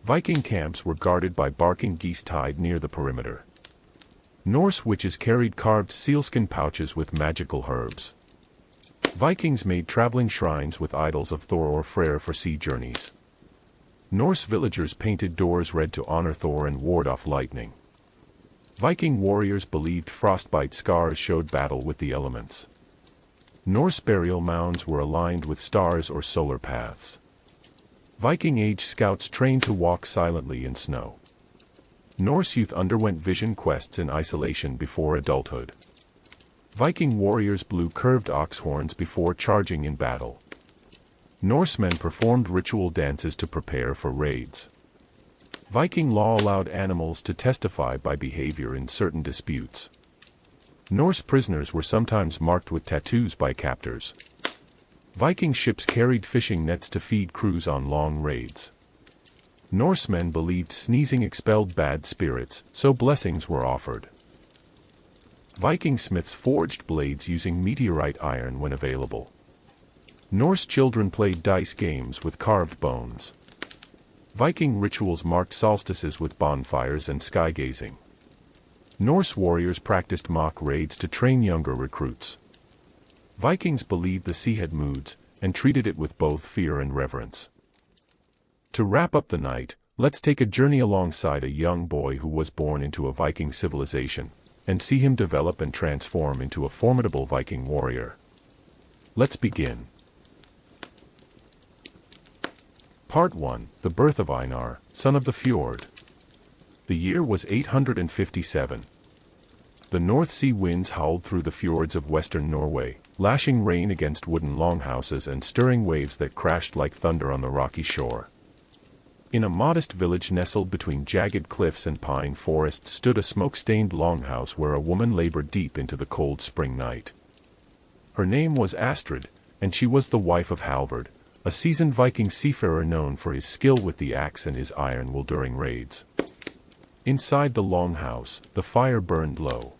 Viking camps were guarded by barking geese tied near the perimeter. Norse witches carried carved sealskin pouches with magical herbs. Vikings made traveling shrines with idols of Thor or Freyr for sea journeys. Norse villagers painted doors red to honor Thor and ward off lightning. Viking warriors believed frostbite scars showed battle with the elements. Norse burial mounds were aligned with stars or solar paths. Viking Age scouts trained to walk silently in snow. Norse youth underwent vision quests in isolation before adulthood. Viking warriors blew curved ox horns before charging in battle. Norsemen performed ritual dances to prepare for raids. Viking law allowed animals to testify by behavior in certain disputes. Norse prisoners were sometimes marked with tattoos by captors. Viking ships carried fishing nets to feed crews on long raids. Norsemen believed sneezing expelled bad spirits, so blessings were offered. Viking smiths forged blades using meteorite iron when available. Norse children played dice games with carved bones. Viking rituals marked solstices with bonfires and sky-gazing. Norse warriors practiced mock raids to train younger recruits. Vikings believed the sea had moods, and treated it with both fear and reverence. To wrap up the night, let's take a journey alongside a young boy who was born into a Viking civilization, and see him develop and transform into a formidable Viking warrior. Let's begin. Part 1, The Birth of Einar, Son of the Fjord. The year was 857. The North Sea winds howled through the fjords of western Norway, lashing rain against wooden longhouses and stirring waves that crashed like thunder on the rocky shore. In a modest village nestled between jagged cliffs and pine forests stood a smoke-stained longhouse where a woman labored deep into the cold spring night. Her name was Astrid, and she was the wife of Halvard, a seasoned Viking seafarer known for his skill with the axe and his iron will during raids. Inside the longhouse, the fire burned low.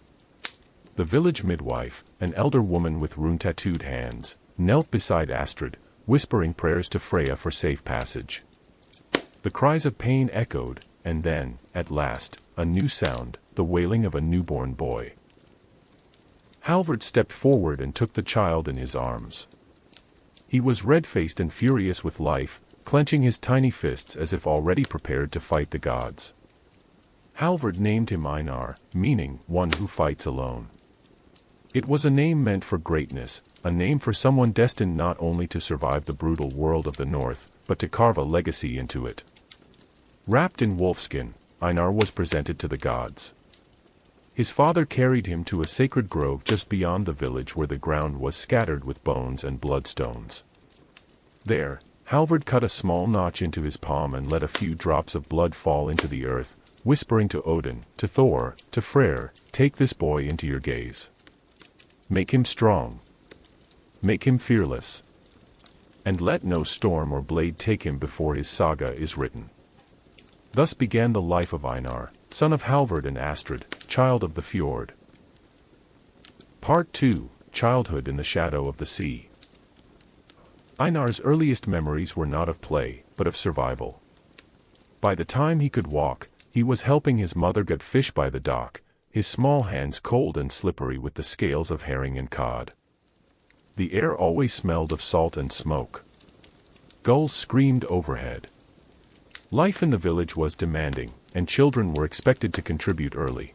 The village midwife, an elder woman with rune-tattooed hands, knelt beside Astrid, whispering prayers to Freya for safe passage. The cries of pain echoed, and then, at last, a new sound, the wailing of a newborn boy. Halvard stepped forward and took the child in his arms. He was red-faced and furious with life, clenching his tiny fists as if already prepared to fight the gods. Halvard named him Einar, meaning, one who fights alone. It was a name meant for greatness, a name for someone destined not only to survive the brutal world of the north, but to carve a legacy into it. Wrapped in wolfskin, Einar was presented to the gods. His father carried him to a sacred grove just beyond the village where the ground was scattered with bones and bloodstones. There, Halvard cut a small notch into his palm and let a few drops of blood fall into the earth, whispering to Odin, to Thor, to Freyr, "Take this boy into your gaze. Make him strong. Make him fearless. And let no storm or blade take him before his saga is written." Thus began the life of Einar, son of Halvard and Astrid, child of the fjord. Part 2, Childhood in the Shadow of the Sea. Einar's earliest memories were not of play, but of survival. By the time he could walk, he was helping his mother get fish by the dock, his small hands cold and slippery with the scales of herring and cod. The air always smelled of salt and smoke. Gulls screamed overhead. Life in the village was demanding, and children were expected to contribute early.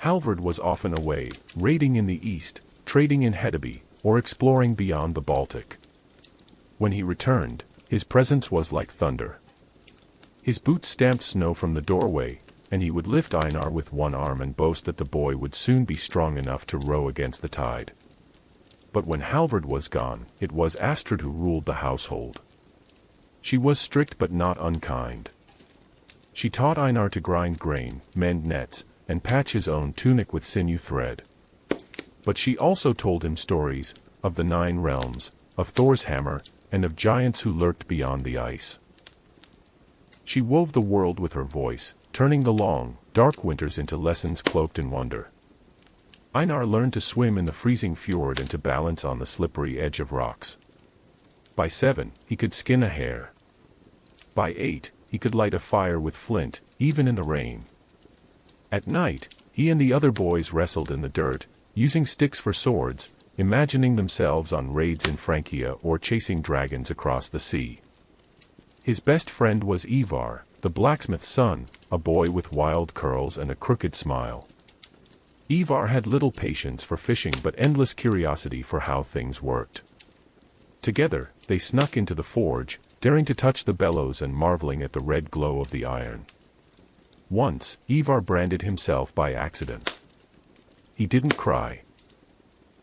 Halvard was often away, raiding in the east, trading in Hedeby, or exploring beyond the Baltic. When he returned, his presence was like thunder. His boots stamped snow from the doorway, and he would lift Einar with one arm and boast that the boy would soon be strong enough to row against the tide. But when Halvard was gone, it was Astrid who ruled the household. She was strict but not unkind. She taught Einar to grind grain, mend nets, and patch his own tunic with sinew thread. But she also told him stories, of the 9 realms, of Thor's hammer, and of giants who lurked beyond the ice. She wove the world with her voice, turning the long, dark winters into lessons cloaked in wonder. Einar learned to swim in the freezing fjord and to balance on the slippery edge of rocks. By 7, he could skin a hare. By 8, he could light a fire with flint, even in the rain. At night, he and the other boys wrestled in the dirt, using sticks for swords, imagining themselves on raids in Francia or chasing dragons across the sea. His best friend was Ivar, the blacksmith's son, a boy with wild curls and a crooked smile. Ivar had little patience for fishing but endless curiosity for how things worked. Together, they snuck into the forge, daring to touch the bellows and marveling at the red glow of the iron. Once, Ivar branded himself by accident. He didn't cry.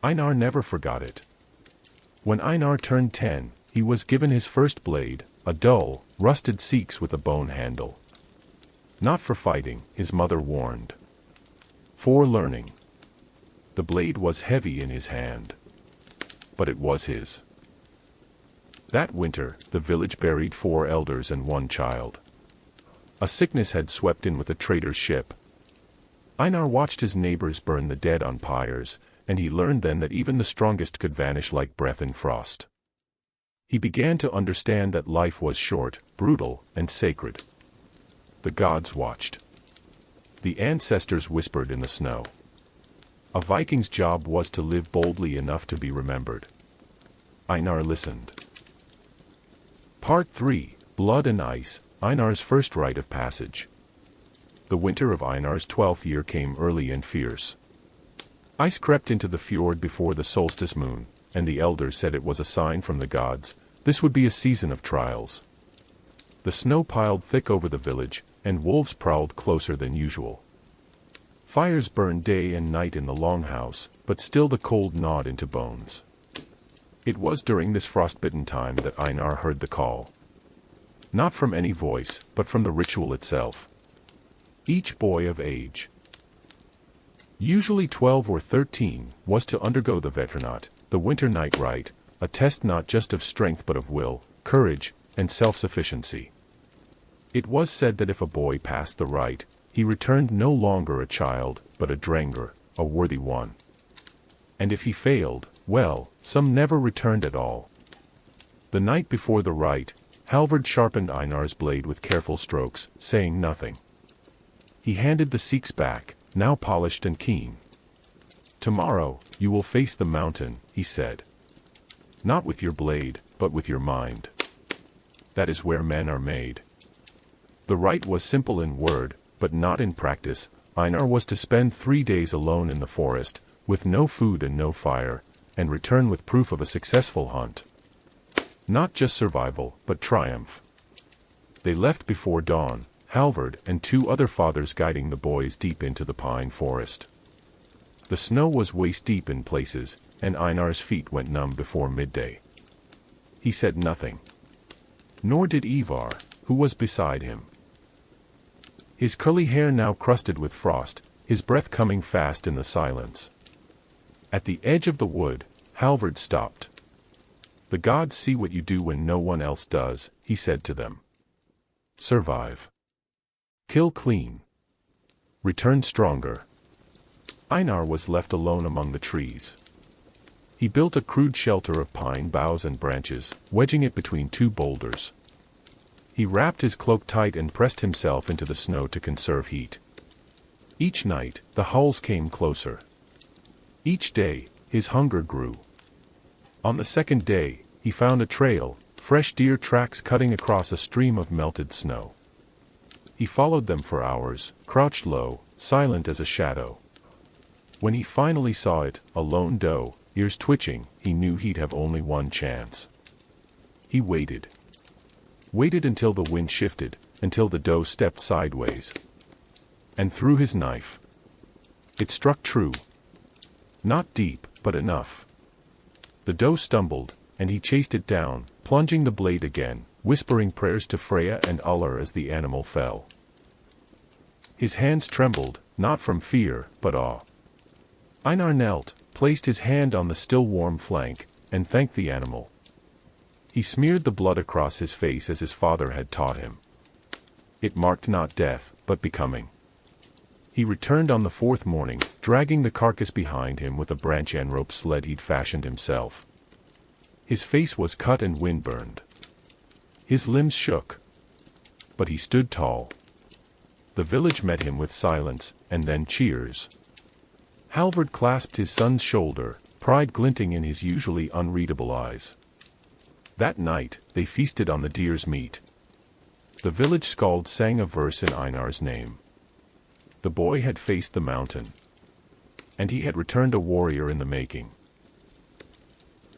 Einar never forgot it. When Einar turned 10, he was given his first blade, a dull, rusted seax with a bone handle. Not for fighting, his mother warned. For learning. The blade was heavy in his hand. But it was his. That winter, the village buried 4 elders and 1 child. A sickness had swept in with a trader's ship. Einar watched his neighbors burn the dead on pyres, and he learned then that even the strongest could vanish like breath in frost. He began to understand that life was short, brutal, and sacred. The gods watched. The ancestors whispered in the snow. A Viking's job was to live boldly enough to be remembered. Einar listened. Part 3, Blood and Ice, Einar's first rite of passage. The winter of Einar's 12th year came early and fierce. Ice crept into the fjord before the solstice moon, and the elders said it was a sign from the gods. This would be a season of trials. The snow piled thick over the village, and wolves prowled closer than usual. Fires burned day and night in the longhouse, but still the cold gnawed into bones. It was during this frostbitten time that Einar heard the call. Not from any voice, but from the ritual itself. Each boy of age, usually 12 or 13, was to undergo the Veternat, the winter night rite, a test not just of strength but of will, courage, and self-sufficiency. It was said that if a boy passed the rite, he returned no longer a child, but a Drengr, a worthy one. And if he failed, well, some never returned at all. The night before the rite, Halvard sharpened Einar's blade with careful strokes, saying nothing. He handed the seax back, now polished and keen. "Tomorrow, you will face the mountain," he said. "Not with your blade, but with your mind. That is where men are made." The rite was simple in word, but not in practice. Einar was to spend 3 days alone in the forest, with no food and no fire, and return with proof of a successful hunt. Not just survival, but triumph. They left before dawn, Halvard and 2 other fathers guiding the boys deep into the pine forest. The snow was waist-deep in places, and Einar's feet went numb before midday. He said nothing. Nor did Ivar, who was beside him. His curly hair now crusted with frost, his breath coming fast in the silence. At the edge of the wood, Halvard stopped. "The gods see what you do when no one else does," he said to them. "Survive. Kill clean. Return stronger." Einar was left alone among the trees. He built a crude shelter of pine boughs and branches, wedging it between 2 boulders. He wrapped his cloak tight and pressed himself into the snow to conserve heat. Each night, the howls came closer. Each day, his hunger grew. On the 2nd day, he found a trail, fresh deer tracks cutting across a stream of melted snow. He followed them for hours, crouched low, silent as a shadow. When he finally saw it, a lone doe, ears twitching, he knew he'd have only one chance. He waited. Waited until the wind shifted, until the doe stepped sideways. And threw his knife. It struck true. Not deep, but enough. The doe stumbled, and he chased it down, plunging the blade again, whispering prayers to Freya and Ullr as the animal fell. His hands trembled, not from fear, but awe. Einar knelt, placed his hand on the still warm flank, and thanked the animal. He smeared the blood across his face as his father had taught him. It marked not death, but becoming. He returned on the 4th morning, dragging the carcass behind him with a branch and rope sled he'd fashioned himself. His face was cut and windburned. His limbs shook. but he stood tall. The village met him with silence, and then cheers. Halvard clasped his son's shoulder, pride glinting in his usually unreadable eyes. That night, they feasted on the deer's meat. The village skald sang a verse in Einar's name. The boy had faced the mountain. And he had returned a warrior in the making.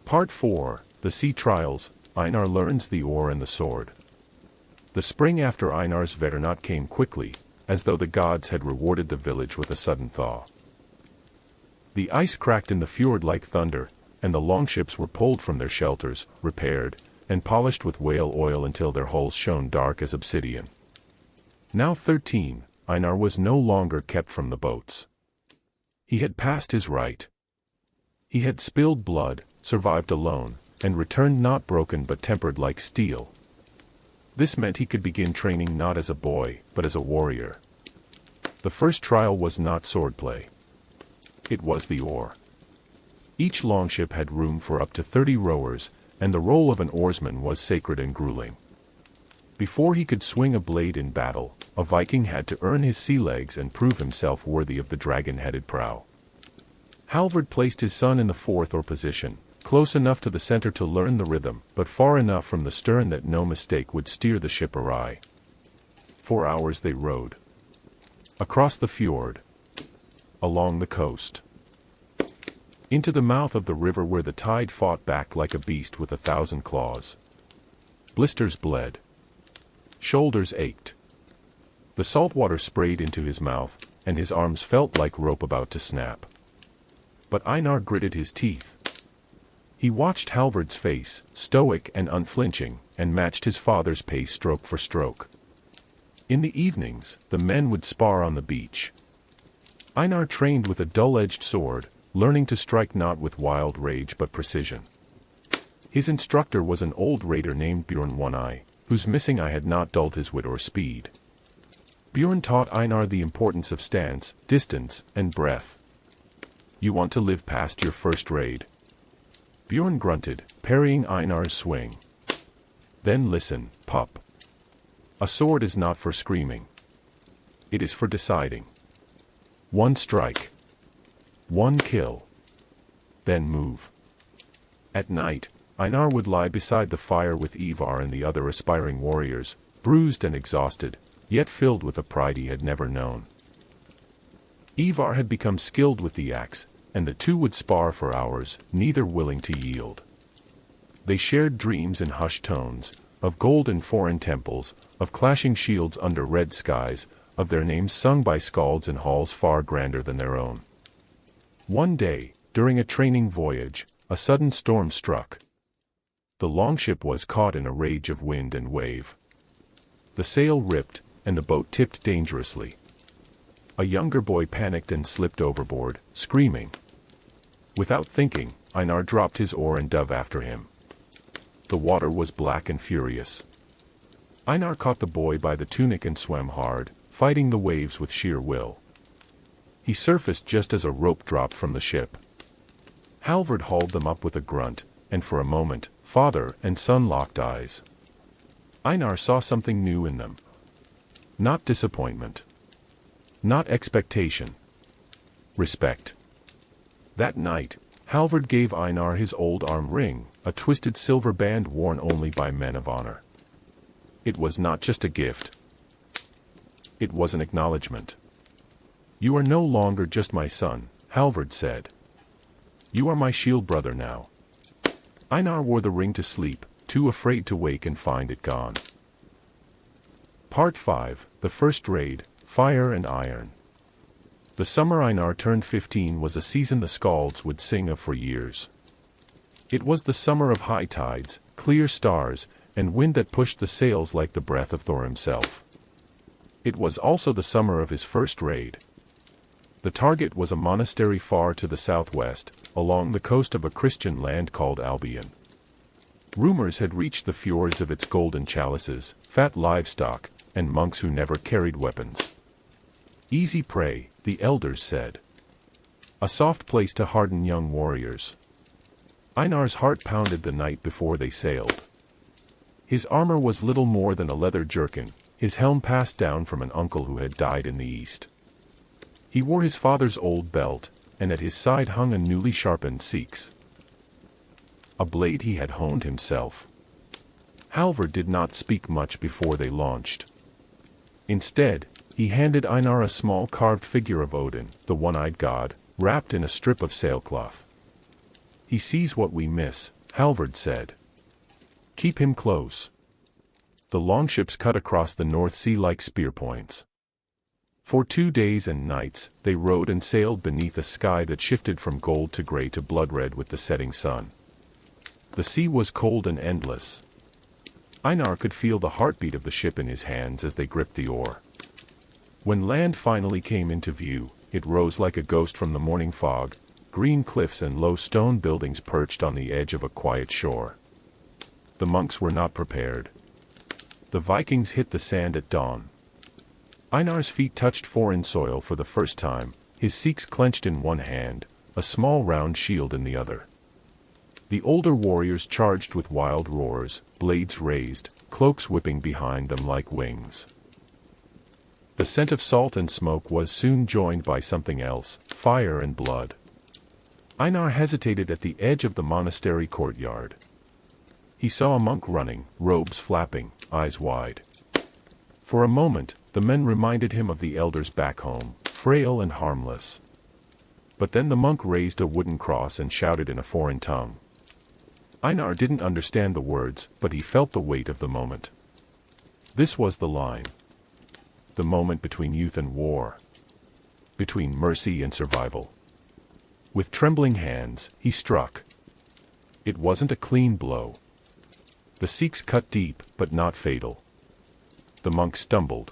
Part 4, The Sea Trials, Einar learns the oar and the sword. The spring after Einar's Vetternot came quickly, as though the gods had rewarded the village with a sudden thaw. The ice cracked in the fjord like thunder, and the longships were pulled from their shelters, repaired, and polished with whale oil until their hulls shone dark as obsidian. Now 13, Einar was no longer kept from the boats. He had passed his right. He had spilled blood, survived alone, and returned not broken but tempered like steel. This meant he could begin training not as a boy, but as a warrior. The first trial was not swordplay. It was the oar. Each longship had room for up to 30 rowers, and the role of an oarsman was sacred and grueling. Before he could swing a blade in battle, a Viking had to earn his sea legs and prove himself worthy of the dragon-headed prow. Halvard placed his son in the fourth oar position, close enough to the center to learn the rhythm, but far enough from the stern that no mistake would steer the ship awry. 4 hours they rowed. Across the fjord. Along the coast. Into the mouth of the river where the tide fought back like a beast with 1,000 claws. Blisters bled. Shoulders ached. The salt water sprayed into his mouth, and his arms felt like rope about to snap. But Einar gritted his teeth. He watched Halvard's face, stoic and unflinching, and matched his father's pace stroke for stroke. In the evenings, the men would spar on the beach. Einar trained with a dull-edged sword, learning to strike not with wild rage but precision. His instructor was an old raider named Bjorn One-Eye, whose missing eye had not dulled his wit or speed. Bjorn taught Einar the importance of stance, distance, and breath. You want to live past your first raid? Bjorn grunted, parrying Einar's swing. Then listen, pup. A sword is not for screaming. It is for deciding. One strike. One kill. Then move. At night, Einar would lie beside the fire with Ivar and the other aspiring warriors, bruised and exhausted, yet filled with a pride he had never known. Ivar had become skilled with the axe, and the two would spar for hours, neither willing to yield. They shared dreams in hushed tones, of gold in foreign temples, of clashing shields under red skies, of their names sung by skalds in halls far grander than their own. One day, during a training voyage, a sudden storm struck. The longship was caught in a rage of wind and wave. The sail ripped, and the boat tipped dangerously. A younger boy panicked and slipped overboard, screaming. Without thinking, Einar dropped his oar and dove after him. The water was black and furious. Einar caught the boy by the tunic and swam hard, fighting the waves with sheer will. He surfaced just as a rope dropped from the ship. Halvard hauled them up with a grunt, and for a moment, father and son locked eyes. Einar saw something new in them. Not disappointment. Not expectation. Respect. That night, Halvard gave Einar his old arm ring, a twisted silver band worn only by men of honor. It was not just a gift. It was an acknowledgement. You are no longer just my son, Halvard said. You are my shield brother now. Einar wore the ring to sleep, too afraid to wake and find it gone. Part 5, The First Raid, Fire and Iron. The summer Einar turned 15 was a season the skalds would sing of for years. It was the summer of high tides, clear stars, and wind that pushed the sails like the breath of Thor himself. It was also the summer of his first raid. The target was a monastery far to the southwest, along the coast of a Christian land called Albion. Rumors had reached the fjords of its golden chalices, fat livestock, and monks who never carried weapons. Easy prey, the elders said. A soft place to harden young warriors. Einar's heart pounded the night before they sailed. His armor was little more than a leather jerkin, his helm passed down from an uncle who had died in the east. He wore his father's old belt, and at his side hung a newly sharpened seax, a blade he had honed himself. Halvard did not speak much before they launched. Instead, he handed Einar a small carved figure of Odin, the one-eyed god, wrapped in a strip of sailcloth. "He sees what we miss," Halvard said. "Keep him close." The longships cut across the North Sea like spear points. For 2 days and nights, they rode and sailed beneath a sky that shifted from gold to gray to blood-red with the setting sun. The sea was cold and endless. Einar could feel the heartbeat of the ship in his hands as they gripped the oar. When land finally came into view, it rose like a ghost from the morning fog, green cliffs and low stone buildings perched on the edge of a quiet shore. The monks were not prepared. The Vikings hit the sand at dawn. Einar's feet touched foreign soil for the first time, his seax clenched in one hand, a small round shield in the other. The older warriors charged with wild roars, blades raised, cloaks whipping behind them like wings. The scent of salt and smoke was soon joined by something else, fire and blood. Einar hesitated at the edge of the monastery courtyard. He saw a monk running, robes flapping, eyes wide. For a moment, the men reminded him of the elders back home, frail and harmless. But then the monk raised a wooden cross and shouted in a foreign tongue. Einar didn't understand the words, but he felt the weight of the moment. This was the line. The moment between youth and war. Between mercy and survival. With trembling hands, he struck. It wasn't a clean blow. The seax cut deep, but not fatal. The monk stumbled.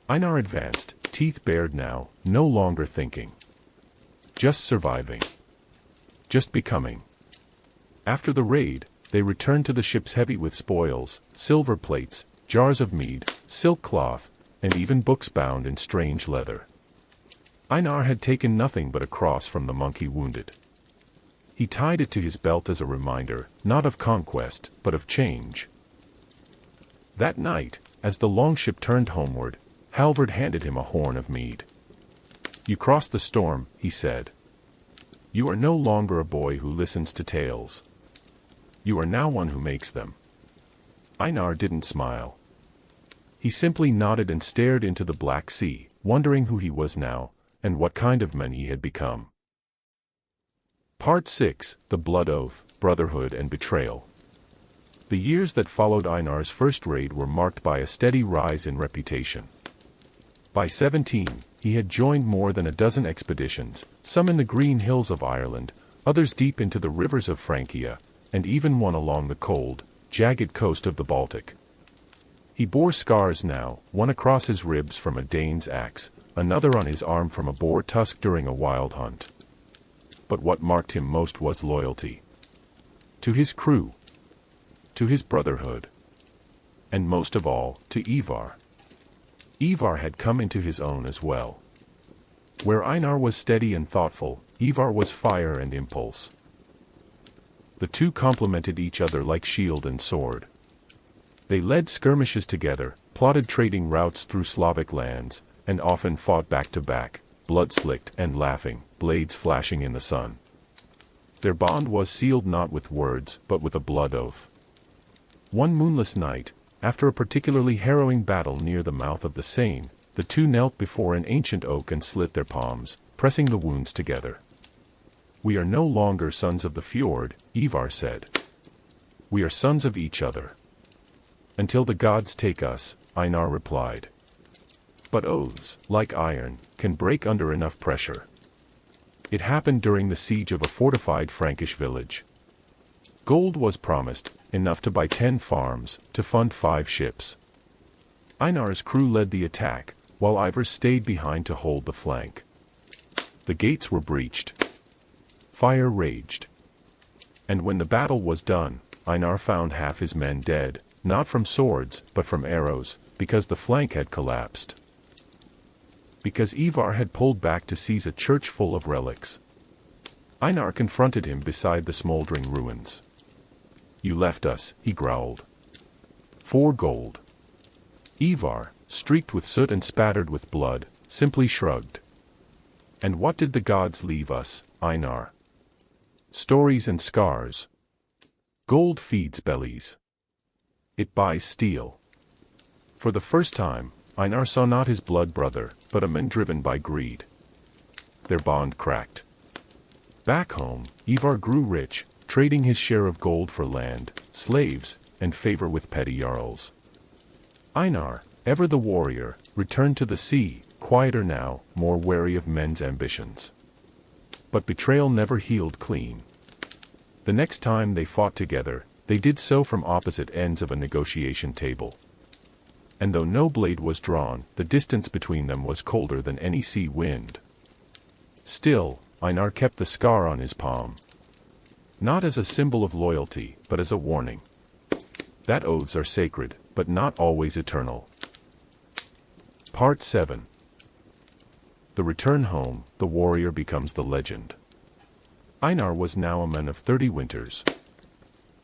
Einar advanced, teeth bared now, no longer thinking. Just surviving. Just becoming. After the raid, they returned to the ships heavy with spoils, silver plates, jars of mead, silk cloth, and even books bound in strange leather. Einar had taken nothing but a cross from the monk he wounded. He tied it to his belt as a reminder, not of conquest, but of change. That night, as the longship turned homeward, Halvard handed him a horn of mead. "You crossed the storm," he said. "You are no longer a boy who listens to tales. You are now one who makes them." Einar didn't smile. He simply nodded and stared into the Black Sea, wondering who he was now, and what kind of man he had become. Part 6, The Blood Oath, Brotherhood and Betrayal. The years that followed Einar's first raid were marked by a steady rise in reputation. By 17, he had joined more than a dozen expeditions, some in the green hills of Ireland, others deep into the rivers of Francia, and even one along the cold, jagged coast of the Baltic. He bore scars now, one across his ribs from a Dane's axe, another on his arm from a boar tusk during a wild hunt. But what marked him most was loyalty. To his crew. To his brotherhood. And most of all, to Ivar. Ivar had come into his own as well. Where Einar was steady and thoughtful, Ivar was fire and impulse. The two complemented each other like shield and sword. They led skirmishes together, plotted trading routes through Slavic lands, and often fought back to back, blood-slicked and laughing, blades flashing in the sun. Their bond was sealed not with words, but with a blood oath. One moonless night, after a particularly harrowing battle near the mouth of the Seine, the two knelt before an ancient oak and slit their palms, pressing the wounds together. "We are no longer sons of the fjord," Ivar said. "We are sons of each other." "Until the gods take us," Einar replied. But oaths, like iron, can break under enough pressure. It happened during the siege of a fortified Frankish village. Gold was promised, enough to buy 10 farms, to fund 5 ships. Einar's crew led the attack, while Ivar's stayed behind to hold the flank. The gates were breached. Fire raged. And when the battle was done, Einar found half his men dead, not from swords, but from arrows, because the flank had collapsed. Because Ivar had pulled back to seize a church full of relics. Einar confronted him beside the smoldering ruins. "You left us," he growled. "For gold. Ivar, streaked with soot and spattered with blood, simply shrugged. And what did the gods leave us, Einar? Stories and scars. Gold feeds bellies. It buys steel. For the first time, Einar saw not his blood brother, but a man driven by greed. Their bond cracked. Back home, Ivar grew rich, trading his share of gold for land, slaves, and favor with petty jarls. Einar, ever the warrior, returned to the sea, quieter now, more wary of men's ambitions. But betrayal never healed clean. The next time they fought together, they did so from opposite ends of a negotiation table. And though no blade was drawn, the distance between them was colder than any sea wind. Still, Einar kept the scar on his palm. Not as a symbol of loyalty, but as a warning. That oaths are sacred, but not always eternal. Part 7. The return home, the warrior becomes the legend. Einar was now a man of 30 winters.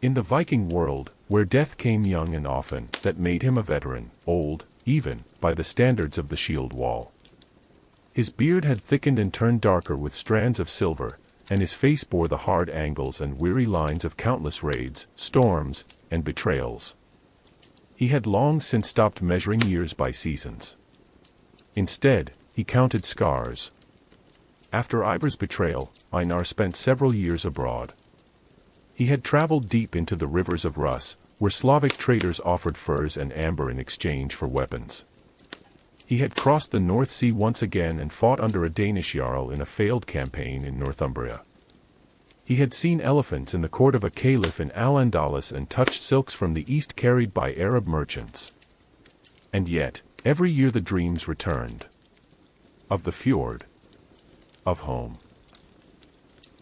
In the Viking world, where death came young and often, that made him a veteran, old, even, by the standards of the shield wall. His beard had thickened and turned darker with strands of silver, and his face bore the hard angles and weary lines of countless raids, storms, and betrayals. He had long since stopped measuring years by seasons. Instead, he counted scars. After Ivar's betrayal, Einar spent several years abroad. He had traveled deep into the rivers of Rus, where Slavic traders offered furs and amber in exchange for weapons. He had crossed the North Sea once again and fought under a Danish jarl in a failed campaign in Northumbria. He had seen elephants in the court of a caliph in Al-Andalus and touched silks from the east carried by Arab merchants. And yet, every year the dreams returned. Of the fjord. Of home.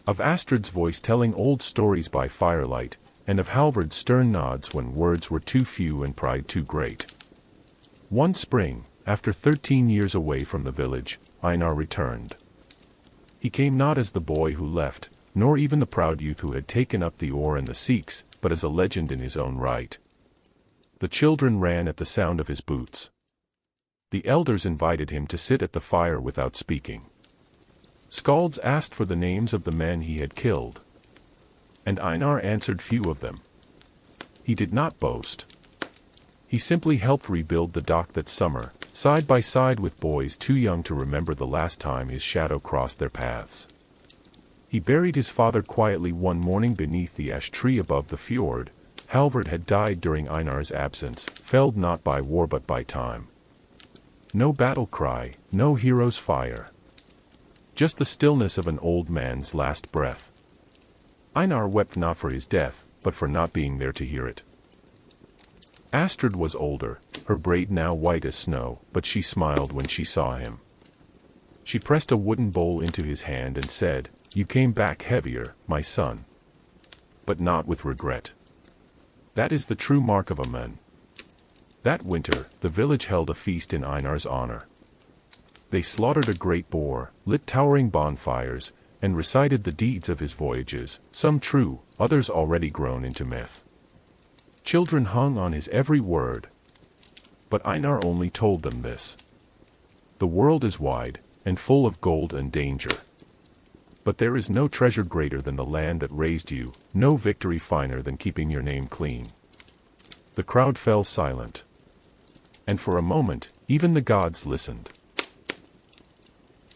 Of Astrid's voice telling old stories by firelight, and of Halvard's stern nods when words were too few and pride too great. One spring, after 13 years away from the village, Einar returned. He came not as the boy who left, nor even the proud youth who had taken up the oar and the seeks, but as a legend in his own right. The children ran at the sound of his boots. The elders invited him to sit at the fire without speaking. Skalds asked for the names of the men he had killed. And Einar answered few of them. He did not boast. He simply helped rebuild the dock that summer, side by side with boys too young to remember the last time his shadow crossed their paths. He buried his father quietly one morning beneath the ash tree above the fjord. Halvard had died during Einar's absence, felled not by war but by time. No battle cry, no hero's fire. Just the stillness of an old man's last breath. Einar wept not for his death, but for not being there to hear it. Astrid was older, her braid now white as snow, but she smiled when she saw him. She pressed a wooden bowl into his hand and said, "You came back heavier, my son. But not with regret. That is the true mark of a man." That winter, the village held a feast in Einar's honor. They slaughtered a great boar, lit towering bonfires, and recited the deeds of his voyages, some true, others already grown into myth. Children hung on his every word. But Einar only told them this. The world is wide, and full of gold and danger. But there is no treasure greater than the land that raised you, no victory finer than keeping your name clean. The crowd fell silent. And for a moment, even the gods listened.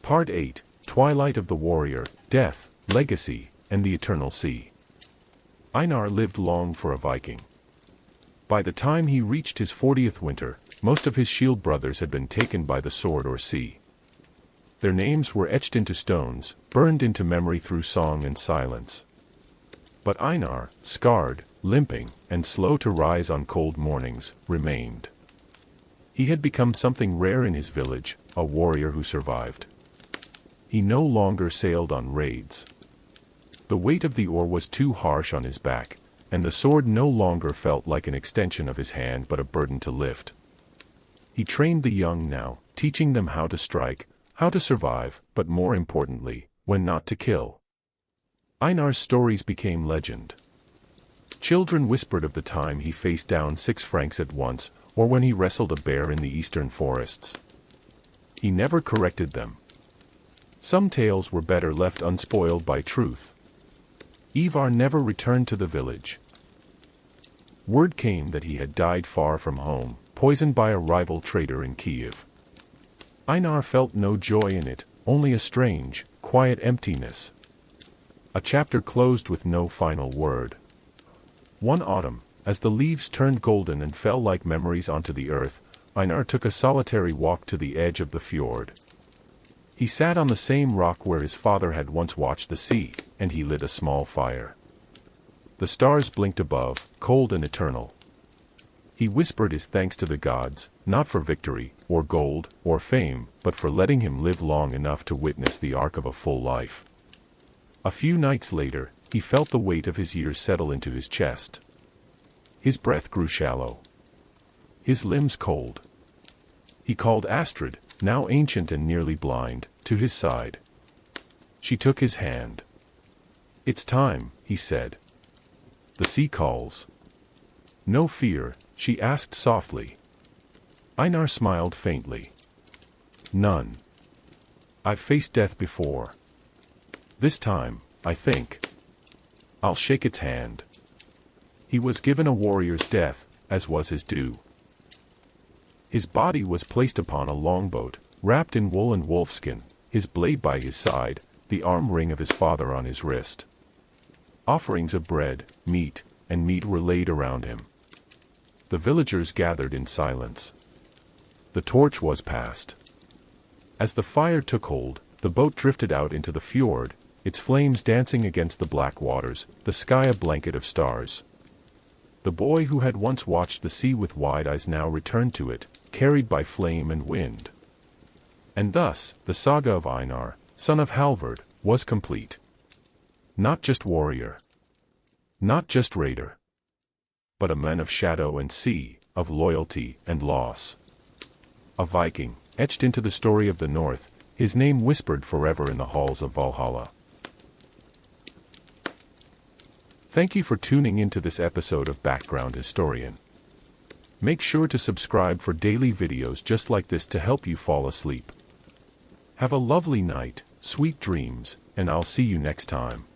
Part 8, Twilight of the Warrior, Death, Legacy, and the Eternal Sea. Einar lived long for a Viking. By the time he reached his 40th winter, most of his shield brothers had been taken by the sword or sea. Their names were etched into stones, burned into memory through song and silence. But Einar, scarred, limping, and slow to rise on cold mornings, remained. He had become something rare in his village, a warrior who survived. He no longer sailed on raids. The weight of the oar was too harsh on his back, and the sword no longer felt like an extension of his hand but a burden to lift. He trained the young now, teaching them how to strike, how to survive, but more importantly, when not to kill. Einar's stories became legend. Children whispered of the time he faced down 6 Franks at once, or when he wrestled a bear in the eastern forests. He never corrected them. Some tales were better left unspoiled by truth. Ivar never returned to the village. Word came that he had died far from home, poisoned by a rival trader in Kiev. Einar felt no joy in it, only a strange, quiet emptiness. A chapter closed with no final word. One autumn, as the leaves turned golden and fell like memories onto the earth, Einar took a solitary walk to the edge of the fjord. He sat on the same rock where his father had once watched the sea, and he lit a small fire. The stars blinked above, cold and eternal. He whispered his thanks to the gods, not for victory, or gold, or fame, but for letting him live long enough to witness the arc of a full life. A few nights later, he felt the weight of his years settle into his chest. His breath grew shallow. His limbs cold. He called Astrid, now ancient and nearly blind, to his side. She took his hand. "It's time," he said. "The sea calls." "No fear?" she asked softly. Einar smiled faintly. "None. I've faced death before. This time, I think. I'll shake its hand." He was given a warrior's death, as was his due. His body was placed upon a longboat, wrapped in wool and wolfskin, his blade by his side, the arm ring of his father on his wrist. Offerings of bread, meat, and meat were laid around him. The villagers gathered in silence. The torch was passed. As the fire took hold, the boat drifted out into the fjord, its flames dancing against the black waters, the sky a blanket of stars. The boy who had once watched the sea with wide eyes now returned to it, carried by flame and wind. And thus, the saga of Einar, son of Halvard, was complete. Not just warrior. Not just raider. But a man of shadow and sea, of loyalty and loss. A Viking, etched into the story of the North, his name whispered forever in the halls of Valhalla. Thank you for tuning into this episode of Background Historian. Make sure to subscribe for daily videos just like this to help you fall asleep. Have a lovely night, sweet dreams, and I'll see you next time.